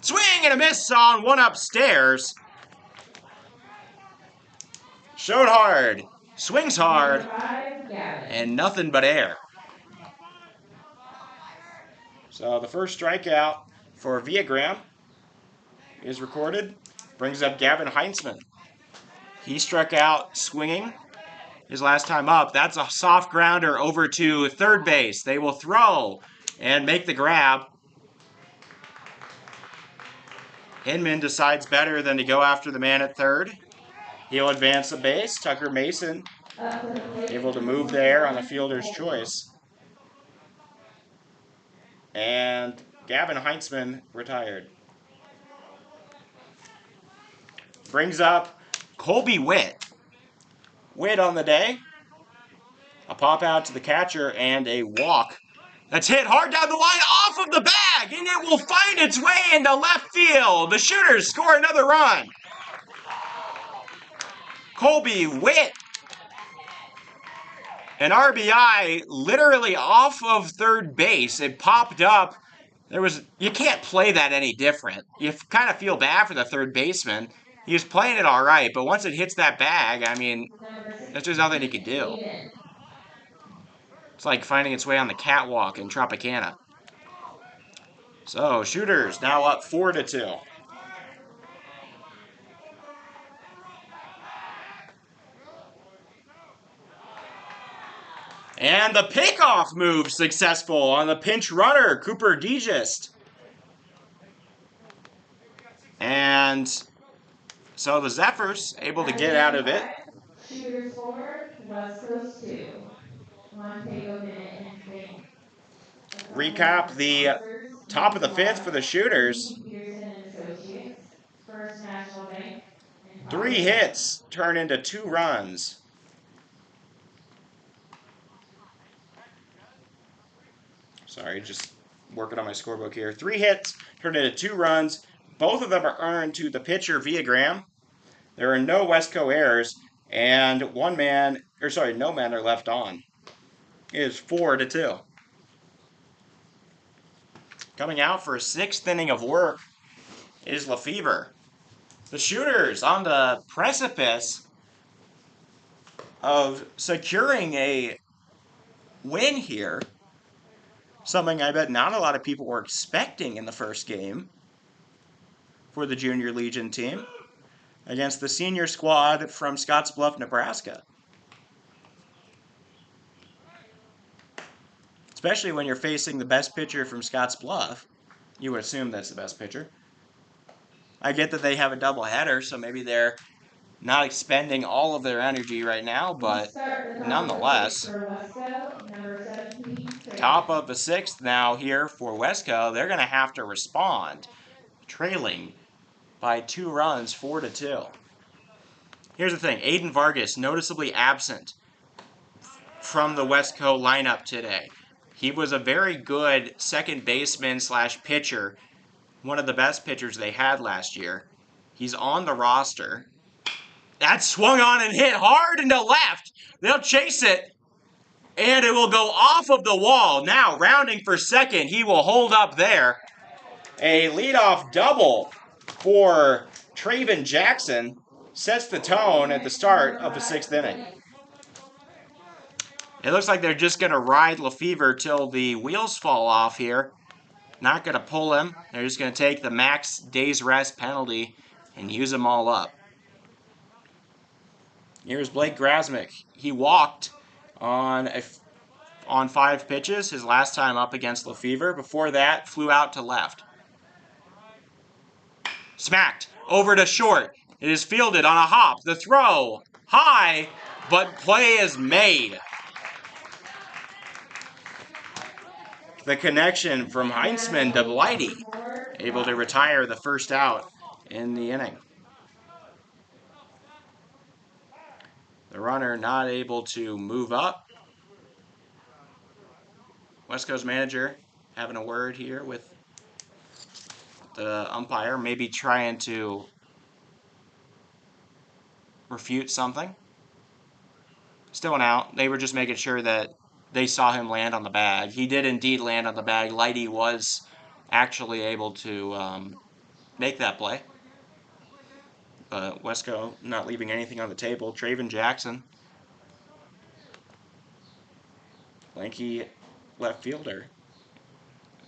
Swing and a miss on one upstairs. Showed hard, swings hard, and nothing but air. So the first strikeout for Via Graham is recorded. Brings up Gavin Heinzman. He struck out swinging his last time up. That's a soft grounder over to third base. They will throw and make the grab. Hinman decides better than to go after the man at third. He'll advance the base. Tucker Mason able to move there on the fielder's choice. And Gavin Heinzman retired. brings up Colby Witt. Witt on the day. A pop out to the catcher and a walk. That's hit hard down the line off of the bag, and it will find its way into left field. The Shooters score another run. Colby Witt, an RBI literally off of third base. It popped up. You can't play that any different. You kind of feel bad for the third baseman. He was playing it all right, but once it hits that bag, I mean, there's just nothing he could do. It's like finding its way on the catwalk in Tropicana. So, Shooters now up 4-2. And the pickoff move successful on the pinch runner, Cooper DeGist. And so the Zephyrs able to get out of it. Shooters 4, West Coast 2. Want to take a minute and thank Recap the top of the fifth for the Shooters. Peterson and Associates, First National Bank, and 3 hits turn into 2 runs. Sorry, just working on my scorebook here. 3 hits turned into 2 runs. Both of them are earned to the pitcher via Graham. There are no Westco errors, and no men are left on. It is 4-2. Coming out for a 6th inning of work is Lefevre. The Shooters on the precipice of securing a win here. Something I bet not a lot of people were expecting in the first game for the Junior Legion team against the senior squad from Scottsbluff, Nebraska. Especially when you're facing the best pitcher from Scottsbluff. You would assume that's the best pitcher. I get that they have a doubleheader, so maybe they're not expending all of their energy right now, but nonetheless, top of the 6th now here for Westco. They're going to have to respond, trailing by 2 runs, 4-2. Here's the thing. Aiden Vargas noticeably absent from the Westco lineup today. He was a very good second baseman / pitcher, one of the best pitchers they had last year. He's on the roster. That swung on and hit hard into left. They'll chase it, and it will go off of the wall. Now, rounding for second, he will hold up there. A leadoff double for Traven Jackson sets the tone at the start of the 6th inning. It looks like they're just going to ride Lefevre till the wheels fall off here. Not going to pull him. They're just going to take the max days rest penalty and use them all up. Here's Blake Grasmick. He walked on 5 pitches his last time up against Lefevre. Before that, flew out to left. Smacked over to short. It is fielded on a hop. The throw high, but play is made. The connection from Heinzman to Blighty, able to retire the first out in the inning. The runner not able to move up. Westco's manager having a word here with the umpire, maybe trying to refute something. Still an out. They were just making sure that they saw him land on the bag. He did indeed land on the bag. Lighty was actually able to make that play. But Westco not leaving anything on the table. Traven Jackson, lanky left fielder.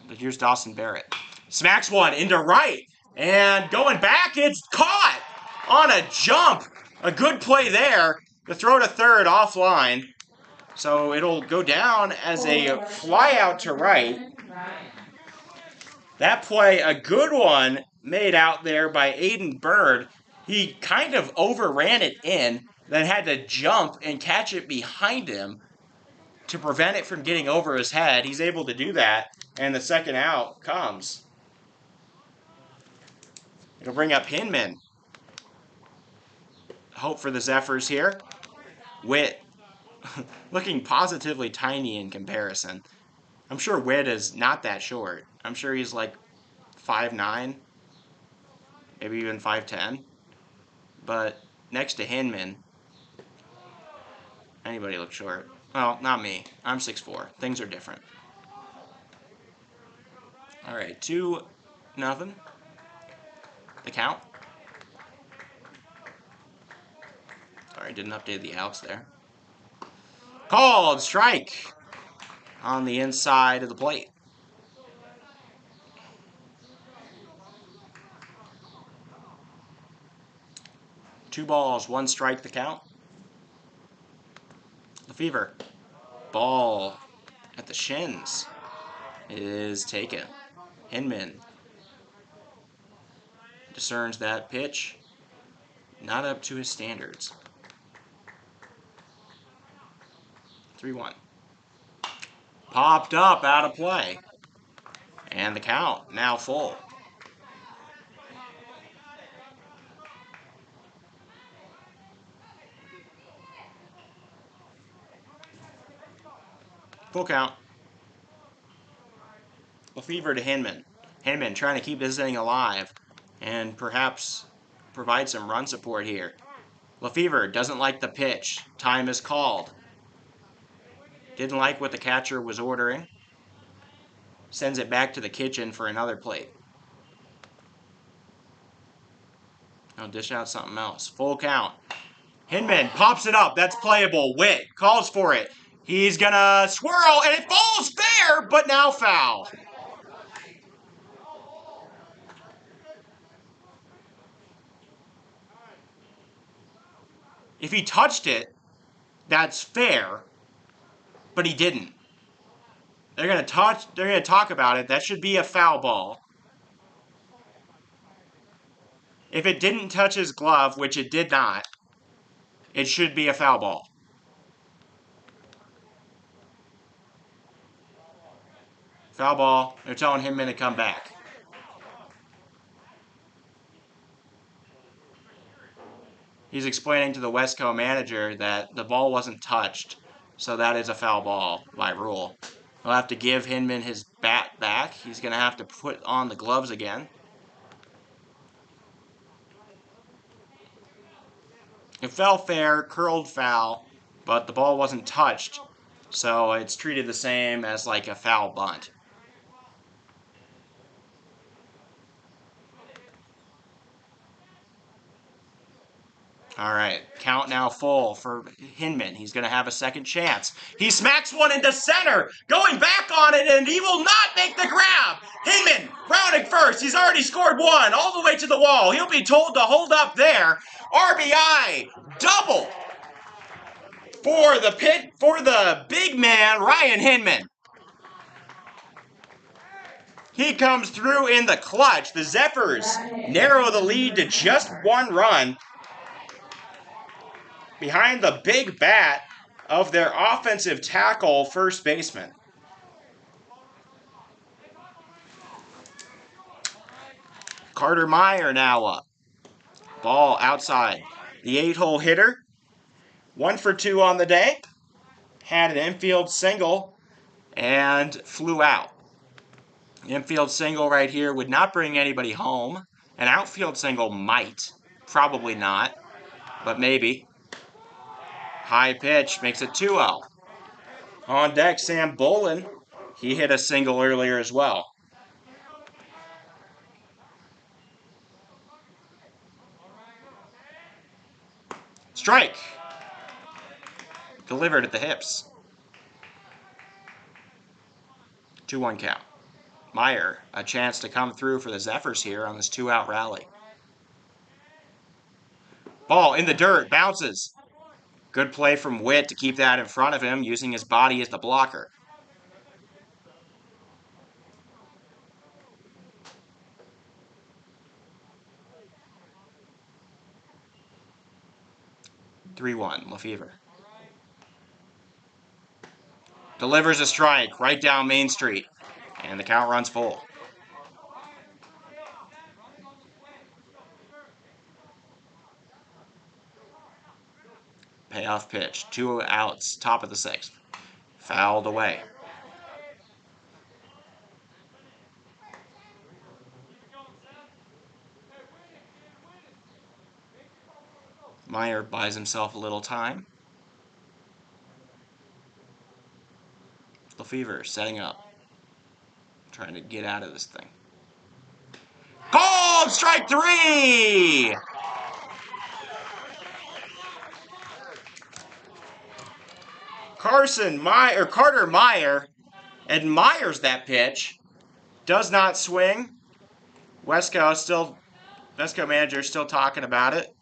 Here's Dawson Barrett. Smacks one into right. And going back, it's caught on a jump. A good play there. The throw to third offline. So it'll go down as a fly out to right. That play, a good one made out there by Aiden Bird. He kind of overran it in, then had to jump and catch it behind him to prevent it from getting over his head. He's able to do that, and the second out comes. It'll bring up Hinman. hope for the Zephyrs here. Witt looking positively tiny in comparison. I'm sure Witt is not that short. I'm sure he's like 5'9", maybe even 5'10". But next to Hinman, anybody looks short. Well, not me. I'm 6'4". Things are different. All right, 2-0. The count. Sorry, didn't update the outs there. Called strike on the inside of the plate. 2 balls, 1 strike the count. Lefevre. Ball at the shins is taken. Hinman discerns that pitch. Not up to his standards. 3-1. Popped up out of play. And the count now full. Full count. Lefevre to Hinman. Hinman trying to keep this inning alive and perhaps provide some run support here. Lefevre doesn't like the pitch. Time is called. Didn't like what the catcher was ordering. Sends it back to the kitchen for another plate. I'll dish out something else. Full count. Hinman pops it up. That's playable. Witt calls for it. He's gonna swirl, and it falls fair, but now foul. If he touched it, that's fair, but he didn't. They're gonna talk about it. That should be a foul ball. If it didn't touch his glove, which it did not, it should be a foul ball. Foul ball. They're telling Hinman to come back. He's explaining to the Westco manager that the ball wasn't touched, so that is a foul ball by rule. He'll have to give Hinman his bat back. He's going to have to put on the gloves again. It fell fair, curled foul, but the ball wasn't touched, so it's treated the same as like a foul bunt. All right, count now full for Hinman. He's going to have a second chance. He smacks one into center, going back on it, and he will not make the grab. Hinman rounding first. He's already scored one all the way to the wall. He'll be told to hold up there. RBI double for the big man, Ryan Hinman. He comes through in the clutch. The Zephyrs narrow the lead to just 1 run. Behind the big bat of their offensive tackle first baseman. Carter Meyer now up. Ball outside. The 8-hole hitter, 1 for 2 on the day. Had an infield single and flew out. Infield single right here would not bring anybody home. An outfield single might. Probably not, but maybe. High pitch makes it 2-0. On deck, Sam Bolin. He hit a single earlier as well. Strike. Delivered at the hips. 2-1 count. Meyer, a chance to come through for the Zephyrs here on this 2-out rally. Ball in the dirt, bounces. Good play from Witt to keep that in front of him, using his body as the blocker. (3-1) Lefevre. Delivers a strike right down Main Street, and the count runs full. Off pitch. 2 outs. Top of the 6th. Fouled away. Meyer buys himself a little time. Lefevre setting up. Trying to get out of this thing. Called strike 3! Carter Meyer admires that pitch. Does not swing. Westco manager still talking about it.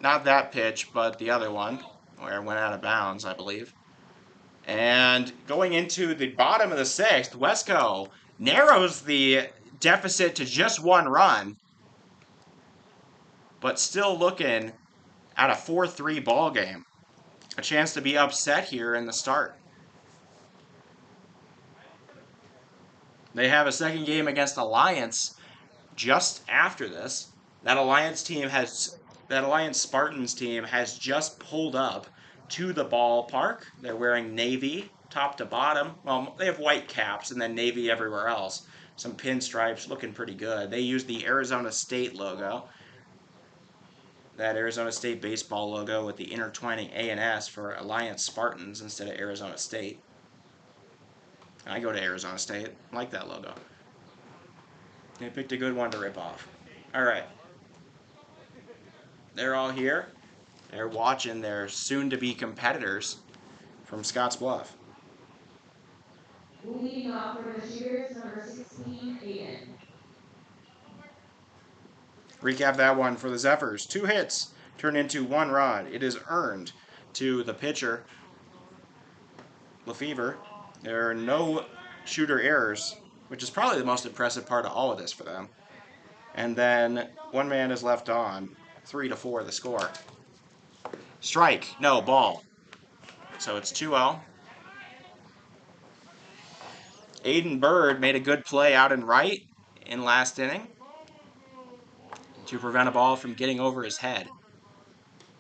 Not that pitch, but the other one, where it went out of bounds, I believe. And going into the bottom of the 6th, Westco narrows the deficit to just 1 run, but still looking at a 4-3 ball game. A chance to be upset here in the start. They have a second game against Alliance just after this. That Alliance Spartans team has just pulled up to the ballpark. They're wearing navy top to bottom. Well, they have white caps and then navy everywhere else. Some pinstripes, looking pretty good. They use the Arizona State logo. That Arizona State baseball logo with the intertwining A and S for Alliance Spartans instead of Arizona State. I go to Arizona State. I like that logo. They picked a good one to rip off. All right. They're all here. They're watching their soon-to-be competitors from Scottsbluff. Leading off for the Shooters, number 16, Aiden. Recap that one for the Zephyrs. 2 hits turned into 1 run. It is earned to the pitcher, Lefevre. There are no shooter errors, which is probably the most impressive part of all of this for them. And then 1 man is left on. 3-4 the score. Strike. No, ball. So it's 2-0. Aiden Bird made a good play out in right in last inning to prevent a ball from getting over his head.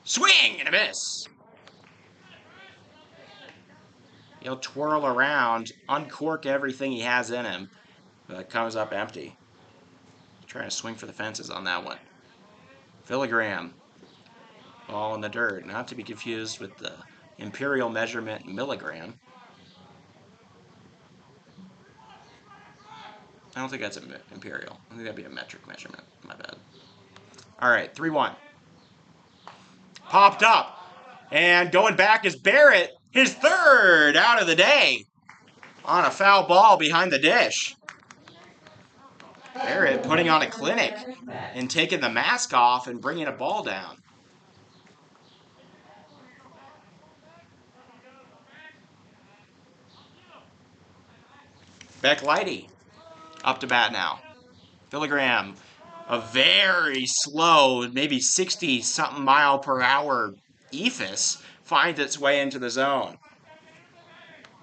Swing and a miss. He'll twirl around, uncork everything he has in him, but it comes up empty. Trying to swing for the fences on that one. Filigram. Ball in the dirt. Not to be confused with the imperial measurement milligram. I don't think that's an imperial. I think that'd be a metric measurement. My bad. All right, 3-1. Popped up. And going back is Barrett. His 3rd out of the day on a foul ball behind the dish. Barrett putting on a clinic and taking the mask off and bringing a ball down. Beck Lighty up to bat now. Filigram, a very slow, maybe 60-something mile per hour ephus finds its way into the zone.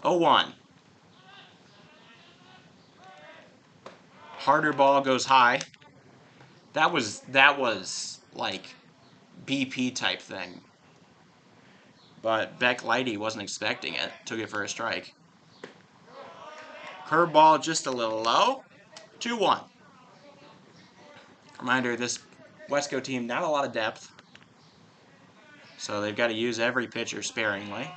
0-1. Harder ball goes high. That was like BP type thing. But Beck Lighty wasn't expecting it. Took it for a strike. Curveball just a little low. 2-1. Reminder, this Westco team, not a lot of depth. So they've got to use every pitcher sparingly.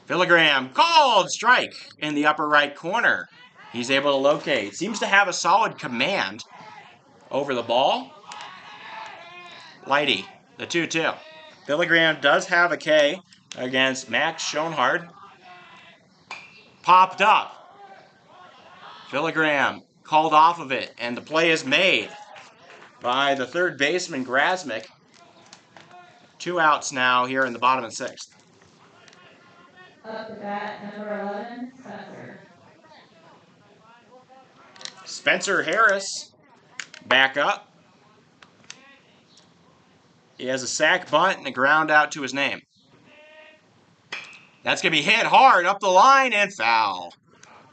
Filigram called strike in the upper right corner. He's able to locate. Seems to have a solid command over the ball. Lighty, the 2-2. Filigram does have a K against Max Schoenhardt. Popped up. Filigram called off of it, and the play is made by the 3rd baseman, Grasmick. 2 outs now here in the bottom of the 6th. Up to bat, number 11, Spencer. Spencer Harris back up. He has a sac bunt and a ground out to his name. That's going to be hit hard up the line and foul.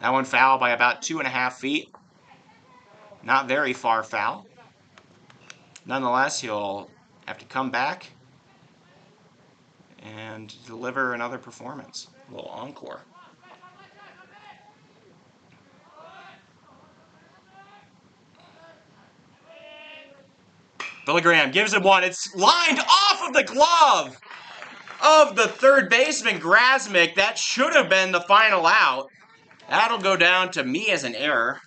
That one foul by about 2.5 feet. Not very far foul. Nonetheless, he'll have to come back and deliver another performance. A little encore. Billy Graham gives him one. It's lined off of the glove of the third baseman, Grasmick. That should have been the final out. That'll go down to me as an error.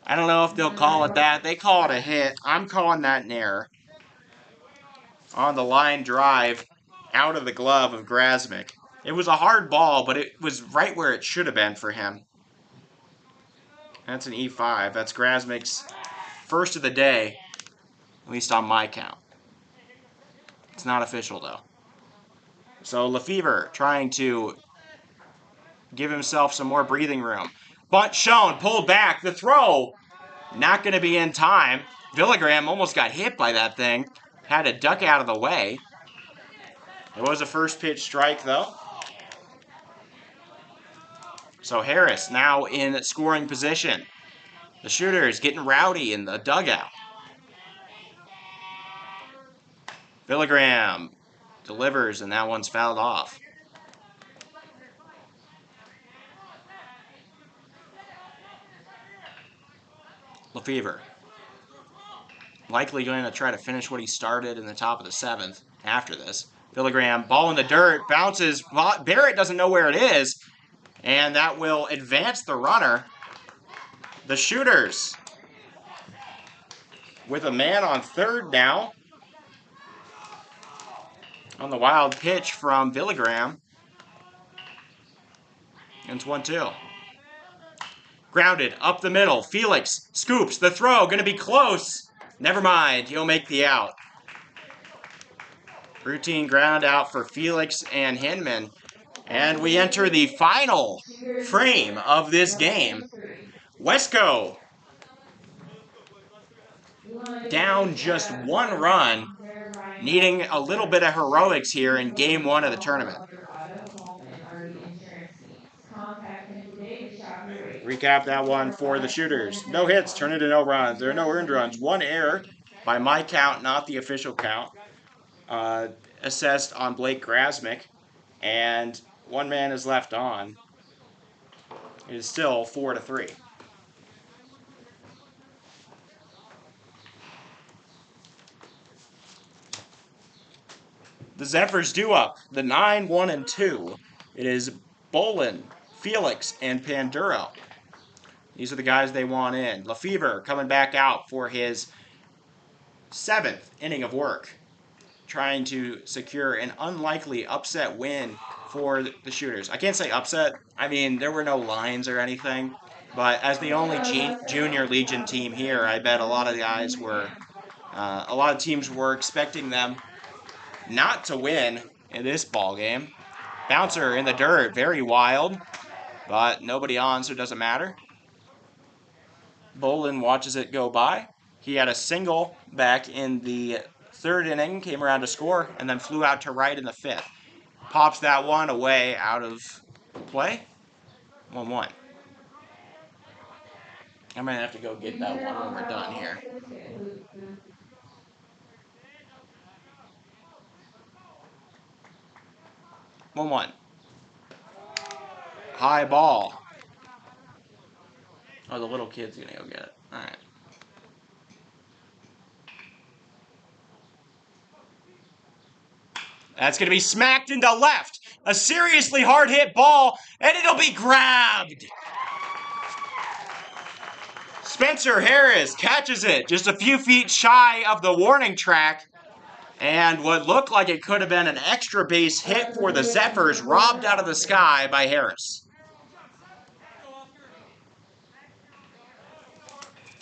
I don't know if they'll call it that. They call it a hit. I'm calling that an error. On the line drive out of the glove of Grasmick. It was a hard ball, but it was right where it should have been for him. That's an E5. That's Grasmick's first of the day, at least on my count. It's not official, though. So Lefevre trying to give himself some more breathing room. Bunt shown, pulled back. The throw, not going to be in time. Villagraham almost got hit by that thing. Had to duck out of the way. It was a first pitch strike, though. So Harris now in scoring position. The Shooters getting rowdy in the dugout. Villagraham delivers, and that one's fouled off. Lefevre likely going to try to finish what he started in the top of the seventh after this. Villagraham, ball in the dirt, bounces. Barrett doesn't know where it is, and that will advance the runner. The Shooters with a man on third now. On the wild pitch from Villagraham. And it's 1-2. Grounded up the middle. Felix scoops the throw. Going to be close. Never mind. He'll make the out. Routine ground out for Felix and Hinman. And we enter the final frame of this game. Westco down just one run, needing a little bit of heroics here in game one of the tournament. Recap that one for the Shooters. No hits, turn into no runs. There are no earned runs. One error, by my count, not the official count, assessed on Blake Grasmick. And one man is left on. It is still 4-3. The Zephyrs do up the 9-1-2. It is Bolin, Felix, and Panduro. These are the guys they want in. Lefevre coming back out for his 7th inning of work, trying to secure an unlikely upset win for the Shooters. I can't say upset. I mean, there were no lines or anything. But as the only junior Legion team here, I bet a lot of guys were, a lot of teams were expecting them not to win in this ball game. Bouncer in the dirt, very wild, but nobody on, so it doesn't matter. Bolin watches it go by. He had a single back in the third inning, came around to score, and then flew out to right in the fifth. Pops that one away out of play. 1-1. I might have to go get that one when we're done here. One. High ball. Oh, the little kid's going to go get it. All right. That's going to be smacked into left. A seriously hard hit ball, and it'll be grabbed. Spencer Harris catches it just a few feet shy of the warning track. And what looked like it could have been an extra base hit for the Zephyrs, robbed out of the sky by Harris.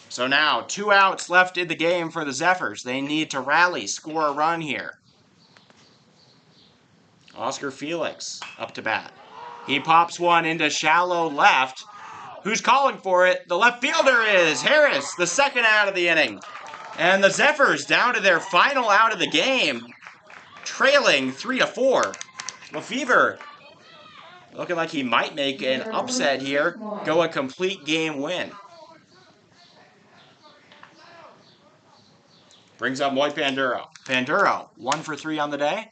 So now, 2 outs left in the game for the Zephyrs. They need to rally, score a run here. Oscar Felix up to bat. He pops one into shallow left. Who's calling for it? The left fielder is Harris, the second out of the inning. And the Zephyrs down to their final out of the game, trailing 3-4. Lefevre looking like he might make an upset here, go a complete game win. Brings up Moy Panduro. Panduro, 1 for 3 on the day.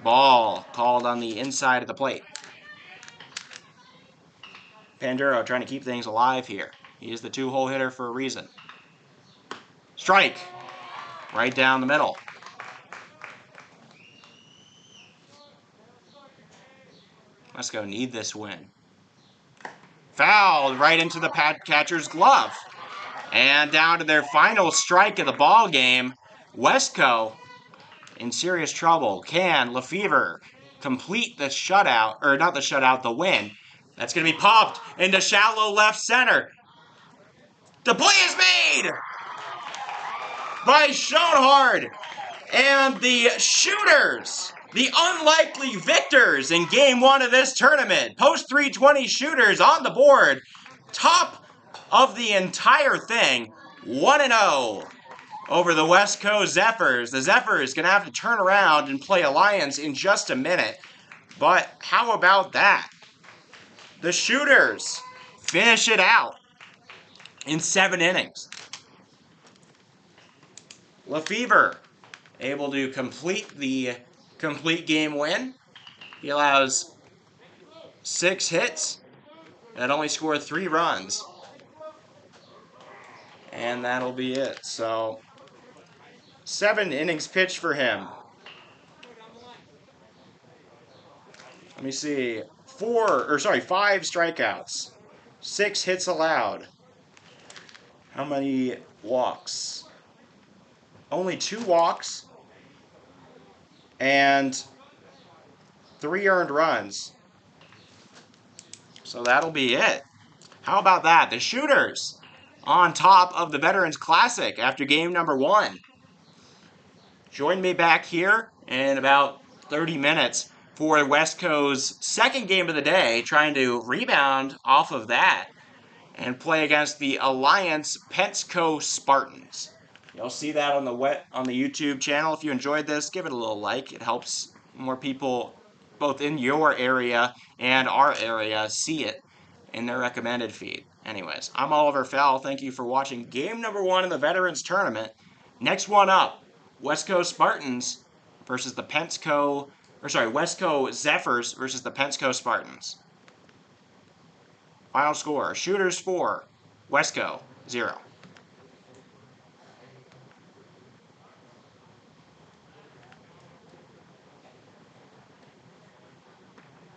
Ball called on the inside of the plate. Panduro trying to keep things alive here. He is the 2-hole hitter for a reason. Strike. Right down the middle. Westco need this win. Fouled right into the catcher's glove. And down to their final strike of the ball game. Westco in serious trouble. Can Lefevre complete the shutout, or not the shutout, the win? That's going to be popped into shallow left center. The play is made by Schoenhard. And the Shooters, the unlikely victors in Game 1 of this tournament. Post 320 Shooters on the board. Top of the entire thing. 1-0 over the Westco Zephyrs. The Zephyrs going to have to turn around and play Alliance in just a minute. But how about that? The Shooters finish it out in 7 innings. Lefevre able to complete the complete game win. He allows 6 hits and only scored 3 runs. And that'll be it. So 7 innings pitched for him. Let me see. 5 strikeouts. 6 hits allowed. How many walks? Only 2 walks and 3 earned runs. So that'll be it. How about that? The Shooters on top of the Veterans Classic after game number 1. Join me back here in about 30 minutes for Westco's second game of the day, trying to rebound off of that and play against the Alliance Pentsco Spartans. You'll see that on the YouTube channel. If you enjoyed this, give it a little like. It helps more people both in your area and our area see it in their recommended feed. Anyways, I'm Oliver Fell. Thank you for watching game number 1 in the Veterans Tournament. Next one up, Westco Spartans versus the Westco Zephyrs versus the Pentsco Spartans. Final score, Shooters 4, Westco 0.